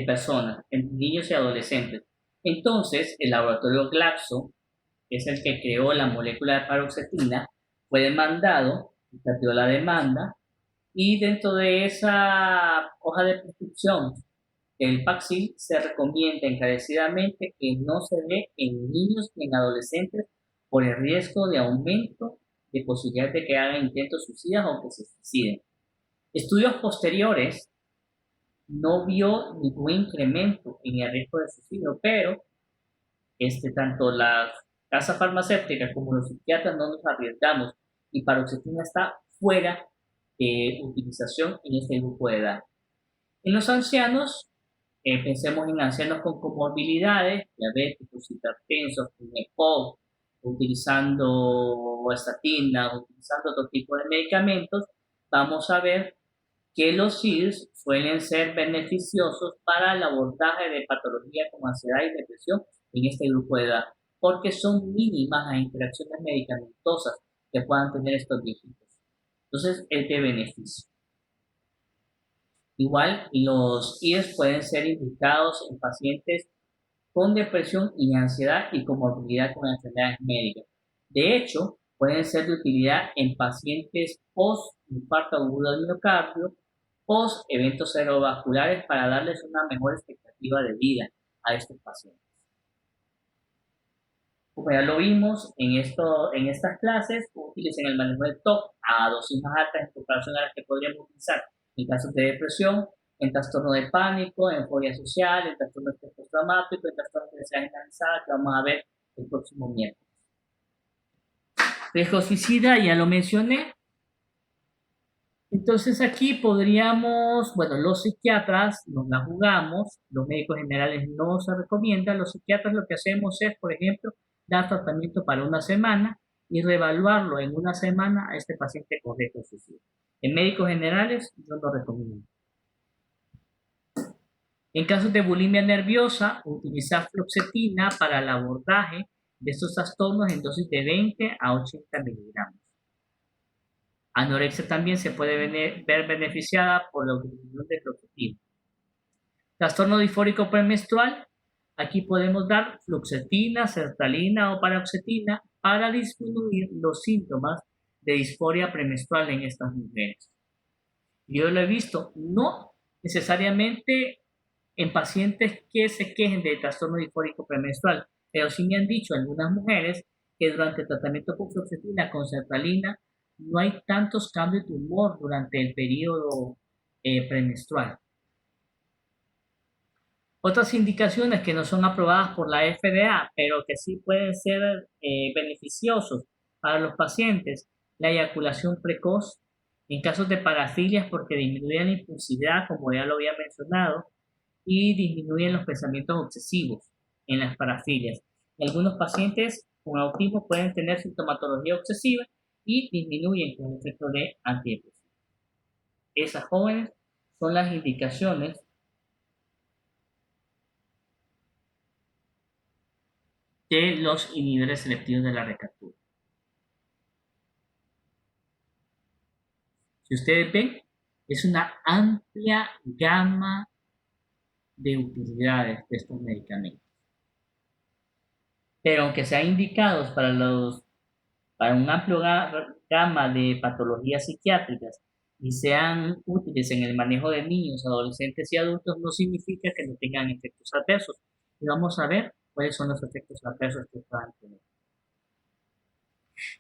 personas, en niños y adolescentes. Entonces, el laboratorio Glaxo, que es el que creó la molécula de paroxetina, fue demandado, perdió la demanda, y dentro de esa hoja de prescripción del Paxil se recomienda encarecidamente que no se dé en niños ni en adolescentes por el riesgo de aumento de posibilidades de que hagan intentos suicidas o que se suiciden. Estudios posteriores no vio ningún incremento en el riesgo de suicidio, pero tanto las casas farmacéuticas como los psiquiatras no nos arriesgamos y paroxetina está fuera de utilización en este grupo de edad. En los ancianos, pensemos en ancianos con comorbilidades, diabéticos, hipertensos, con EPOC, utilizando estatina, utilizando otro tipo de medicamentos, vamos a ver que los SIDS suelen ser beneficiosos para el abordaje de patologías como ansiedad y depresión en este grupo de edad, porque son mínimas las interacciones medicamentosas que puedan tener estos viejitos. Entonces, es de beneficio. Igual, los IES pueden ser indicados en pacientes con depresión y ansiedad y comorbilidad con enfermedades médicas. De hecho, pueden ser de utilidad en pacientes post-infarto agudo del miocardio, post-eventos cerebrovasculares para darles una mejor expectativa de vida a estos pacientes. Como ya lo vimos en estas clases, utilicen el manejo del TOC a dosis más altas en comparación a las que podríamos utilizar en casos de depresión, en trastorno de pánico, en fobia social, en trastorno de estrés postraumático, en trastorno de ansiedad generalizada, que vamos a ver el próximo miércoles. Riesgo suicida, ya lo mencioné. Entonces aquí podríamos, bueno, los psiquiatras nos la jugamos, los médicos generales no se recomiendan, los psiquiatras lo que hacemos es, por ejemplo, dar tratamiento para una semana y reevaluarlo en una semana a este paciente con riesgo suicida. En médicos generales yo no recomiendo. En casos de bulimia nerviosa, utilizar fluoxetina para el abordaje de estos trastornos en dosis de 20 a 80 miligramos. Anorexia también se puede ver beneficiada por la utilización de fluoxetina. Trastorno disfórico premenstrual, aquí podemos dar fluoxetina, sertralina o paroxetina para disminuir los síntomas de disforia premenstrual en estas mujeres. Yo lo he visto, no necesariamente en pacientes que se quejen de trastorno disfórico premenstrual, pero sí me han dicho algunas mujeres que durante el tratamiento con fluoxetina, con sertralina, no hay tantos cambios de humor durante el periodo premenstrual. Otras indicaciones que no son aprobadas por la FDA, pero que sí pueden ser beneficiosos para los pacientes, la eyaculación precoz, en casos de parafilias porque disminuyen la impulsividad, como ya lo había mencionado, y disminuyen los pensamientos obsesivos en las parafilias. Algunos pacientes con autismo pueden tener sintomatología obsesiva y disminuyen con el efecto de antidepresivos. Esas jóvenes son las indicaciones de los inhibidores selectivos de la recaptura. Si ustedes ven, es una amplia gama de utilidades de estos medicamentos. Pero aunque sean indicados para un amplio gama de patologías psiquiátricas y sean útiles en el manejo de niños, adolescentes y adultos, no significa que no tengan efectos adversos. Y vamos a ver cuáles son los efectos adversos que puedan tener.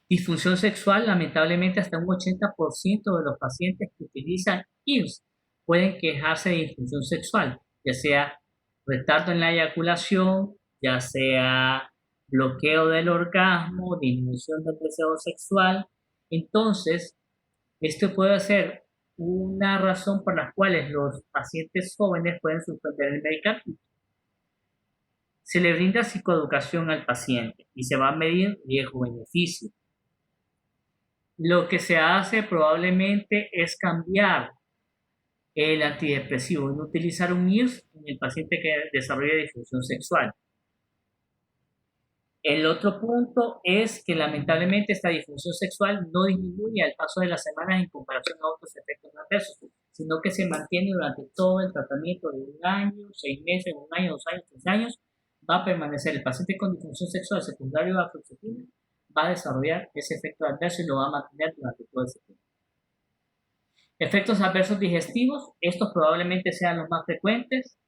Disfunción sexual, lamentablemente hasta un 80% de los pacientes que utilizan IRS pueden quejarse de disfunción sexual, ya sea retardo en la eyaculación, ya sea bloqueo del orgasmo, disminución del deseo sexual. Entonces, esto puede ser una razón por la cual los pacientes jóvenes pueden suspender el medicamento. Se le brinda psicoeducación al paciente y se va a medir riesgo-beneficio. Lo que se hace probablemente es cambiar el antidepresivo y no utilizar un IRS en el paciente que desarrolla disfunción sexual. El otro punto es que lamentablemente esta disfunción sexual no disminuye al paso de las semanas en comparación a otros efectos adversos, sino que se mantiene durante todo el tratamiento de 1 año, 6 meses, 1 año, 2 años, 3 años. Va a permanecer el paciente con disfunción sexual secundaria a fluoxetina, va a desarrollar ese efecto adverso y lo va a mantener durante todo ese tiempo. Efectos adversos digestivos, estos probablemente sean los más frecuentes: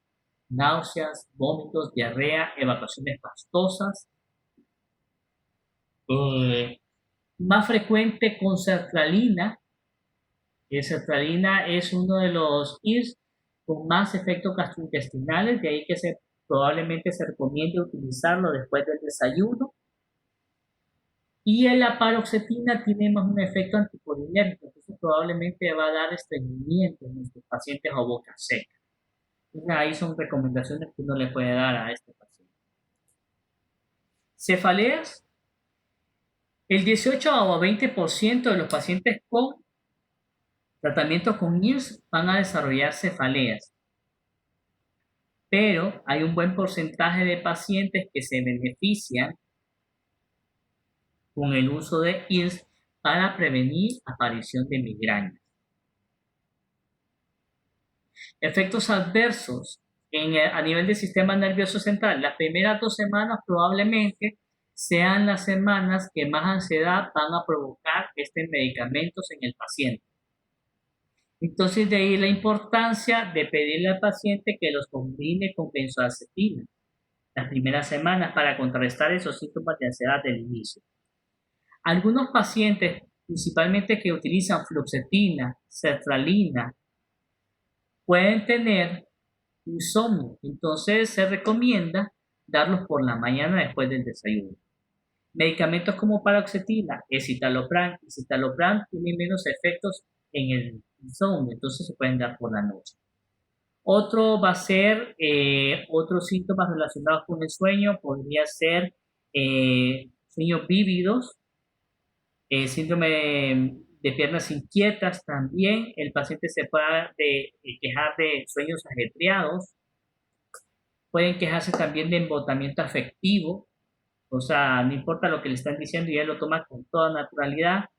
náuseas, vómitos, diarrea, evacuaciones pastosas. Más frecuente con sertralina. Sertralina es uno de los IRS con más efectos gastrointestinales, de ahí que probablemente se recomiende utilizarlo después del desayuno. Y la paroxetina tiene más un efecto anticolinérgico, entonces probablemente va a dar estreñimiento en nuestros pacientes o boca seca. Entonces ahí son recomendaciones que uno le puede dar a este paciente. Cefaleas. El 18 o 20% de los pacientes con tratamiento con IRS van a desarrollar cefaleas. Pero hay un buen porcentaje de pacientes que se benefician con el uso de IRS para prevenir aparición de migrañas. Efectos adversos a nivel del sistema nervioso central. Las primeras 2 semanas probablemente sean las semanas que más ansiedad van a provocar estos medicamentos en el paciente. Entonces, de ahí la importancia de pedirle al paciente que los combine con benzoacetina las primeras semanas para contrarrestar esos síntomas de ansiedad del inicio. Algunos pacientes, principalmente que utilizan fluoxetina, sertralina, pueden tener insomnio. Entonces, se recomienda darlos por la mañana después del desayuno. Medicamentos como paroxetina, escitalopram y citalopram tienen menos efectos en el insomnio, entonces se pueden dar por la noche. Otro va a ser, otros síntomas relacionados con el sueño, podría ser sueños vívidos, síndrome de piernas inquietas también. El paciente se puede quejar de sueños ajetreados. Pueden quejarse también de embotamiento afectivo, o sea, no importa lo que le están diciendo y él lo toma con toda naturalidad.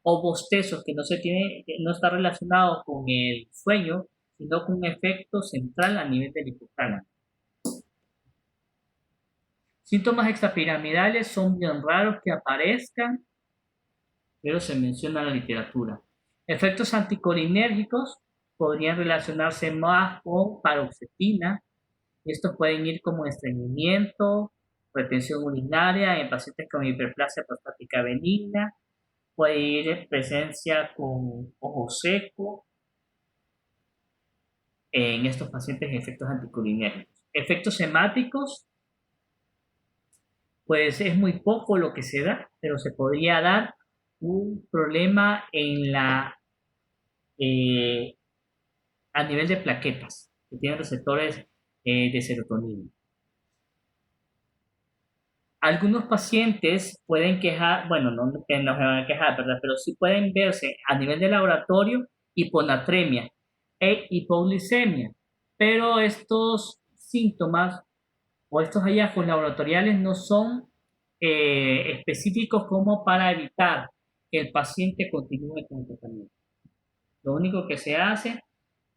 O bostezos que no está relacionado con el sueño, sino con un efecto central a nivel del hipotálamo. Síntomas extrapiramidales son bien raros que aparezcan, pero se menciona en la literatura. Efectos anticolinérgicos podrían relacionarse más con paroxetina. Estos pueden ir como estreñimiento, retención urinaria en pacientes con hiperplasia prostática benigna. Puede ir en presencia con ojo seco en estos pacientes efectos anticolinérgicos. Efectos hemáticos, pues es muy poco lo que se da, pero se podría dar un problema en a nivel de plaquetas que tienen receptores de serotonina. Algunos pacientes pueden quejar, bueno, no se van a quejar, ¿verdad? Pero sí pueden verse a nivel de laboratorio hiponatremia e hipoglicemia, pero estos síntomas o estos hallazgos laboratoriales no son específicos como para evitar que el paciente continúe con el tratamiento. Lo único que se hace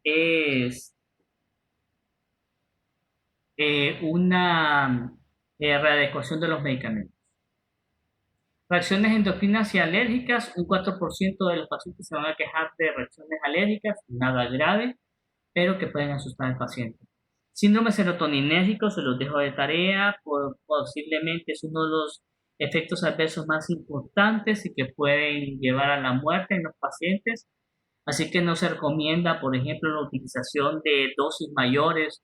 es una readecuación de los medicamentos. Reacciones endocrinas y alérgicas, un 4% de los pacientes se van a quejar de reacciones alérgicas, nada grave, pero que pueden asustar al paciente. Síndrome serotoninérgico, se los dejo de tarea, posiblemente es uno de los efectos adversos más importantes y que pueden llevar a la muerte en los pacientes. Así que no se recomienda, por ejemplo, la utilización de dosis mayores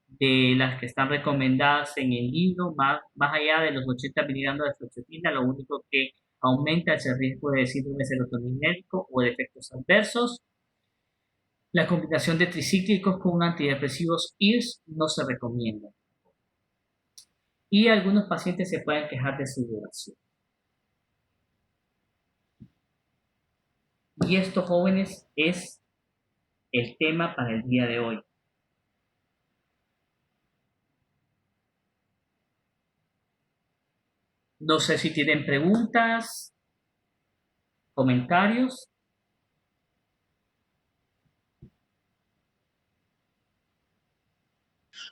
de las que están recomendadas en el libro, más allá de los 80 miligramos de fluoxetina, lo único que aumenta es el riesgo de síndrome serotoninérgico o de efectos adversos. La combinación de tricíclicos con antidepresivos IRS no se recomienda. Y algunos pacientes se pueden quejar de sudoración. Y esto, jóvenes, es el tema para el día de hoy. No sé si tienen preguntas, comentarios.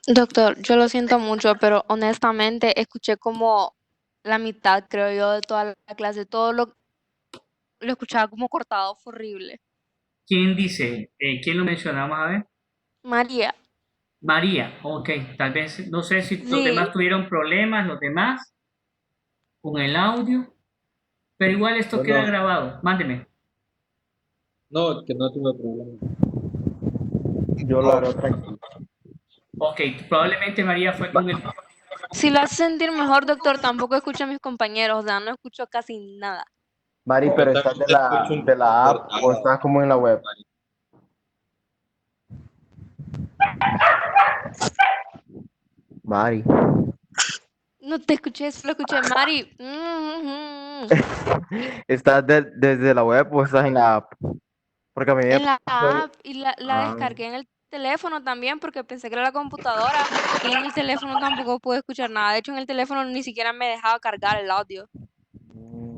Doctor, yo lo siento mucho, pero honestamente escuché como la mitad, creo yo, de toda la clase. Todo lo escuchaba como cortado, fue horrible. ¿Quién dice? ¿Quién lo mencionamos? A ver. María, María, ok. Tal vez, no sé si los sí, demás tuvieron problemas, los demás, con el audio. Pero igual esto queda Bueno, grabado. Mándeme. no, que no tuve problema. Yo lo haré tranquilo. Ok, probablemente María fue con el... si lo hace sentir mejor, doctor, tampoco escucho a mis compañeros, o sea, no escucho casi nada. Mari, Yo pero ¿estás también te escucho un de poco la app o cortado. estás como en la web? Mari. No te escuché, solo escuché Mari. ¿Estás desde la web o estás en la app? Porque a mí me En la pasó- app y la Ah, descargué en el teléfono también porque pensé que era la computadora y en el teléfono tampoco pude escuchar nada. De hecho, en el teléfono ni siquiera me dejaba cargar el audio. mm,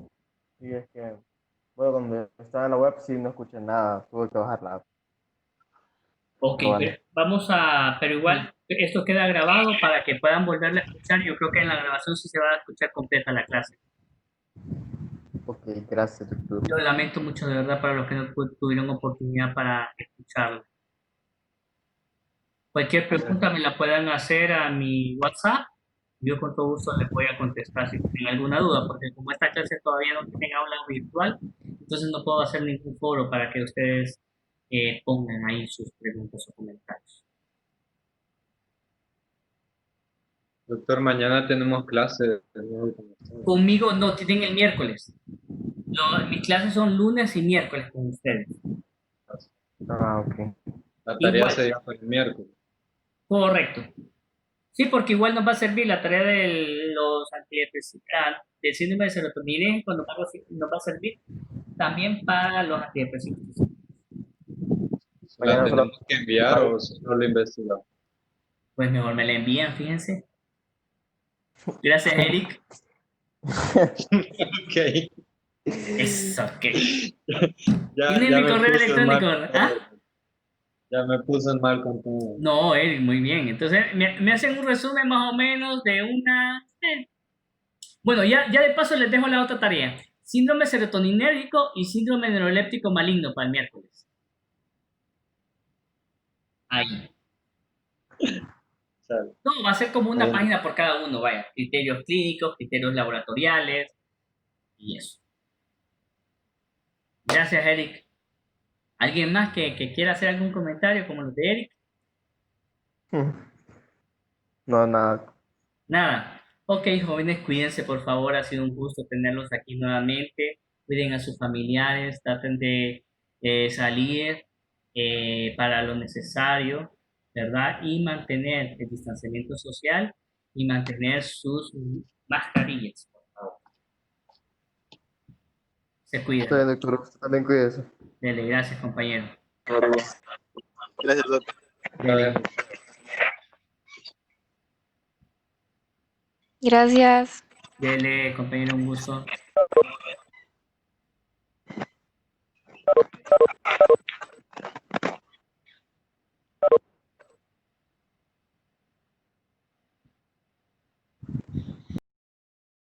sí, es que, bueno, cuando estaba en la web sí no escuché nada, tuve que bajar la app. Ok, Pero bueno, pero igual esto queda grabado para que puedan volverlo a escuchar. Yo creo que en la grabación sí se va a escuchar completa la clase. ok, gracias, doctor. Lo lamento mucho de verdad para los que no tuvieron oportunidad para escucharlo. Cualquier pregunta me la puedan hacer a mi WhatsApp. Yo con todo gusto les voy a contestar si tienen alguna duda, porque como esta clase todavía no tiene aula virtual, entonces no puedo hacer ningún foro para que ustedes pongan ahí sus preguntas o comentarios. Doctor, mañana tenemos clase. Conmigo no, tienen el miércoles. Mis clases son lunes y miércoles con ustedes. Ah, ok. La tarea Igual, sería para el miércoles. correcto. Sí, porque igual nos va a servir la tarea de los antidepresivos, del síndrome de serotoninérgico, nos va a servir también para los antidepresivos. ¿La Mañana solo... tenemos que enviar o solo lo investigamos? Pues mejor me la envían, fíjense. Gracias, Eric. Ok. Eso, ok. Ya, ¿Tienen ya mi me correo puse electrónico? mal. ¿Ah? Ya me puse mal con todo. No, Eric, muy bien. Entonces, me hacen un resumen más o menos de una... Bueno, ya de paso les dejo la otra tarea. Síndrome serotoninérgico y síndrome neuroléptico maligno para el miércoles. Ahí. Sale. No, va a ser como una Bien. página por cada uno, vaya. Criterios clínicos, criterios laboratoriales y eso. Gracias, Eric. ¿Alguien más que quiera hacer algún comentario como los de Eric? No, nada. Nada. Ok, jóvenes, cuídense por favor. Ha sido un gusto tenerlos aquí nuevamente. Cuiden a sus familiares, traten de salir para lo necesario, ¿verdad? Y mantener el distanciamiento social y mantener sus mascarillas, por favor. Se Está bien, cuidan. doctor. Usted también cuídese. Dele, gracias, compañero. Gracias, doctor. Dele. Gracias. Dele, compañero, un gusto.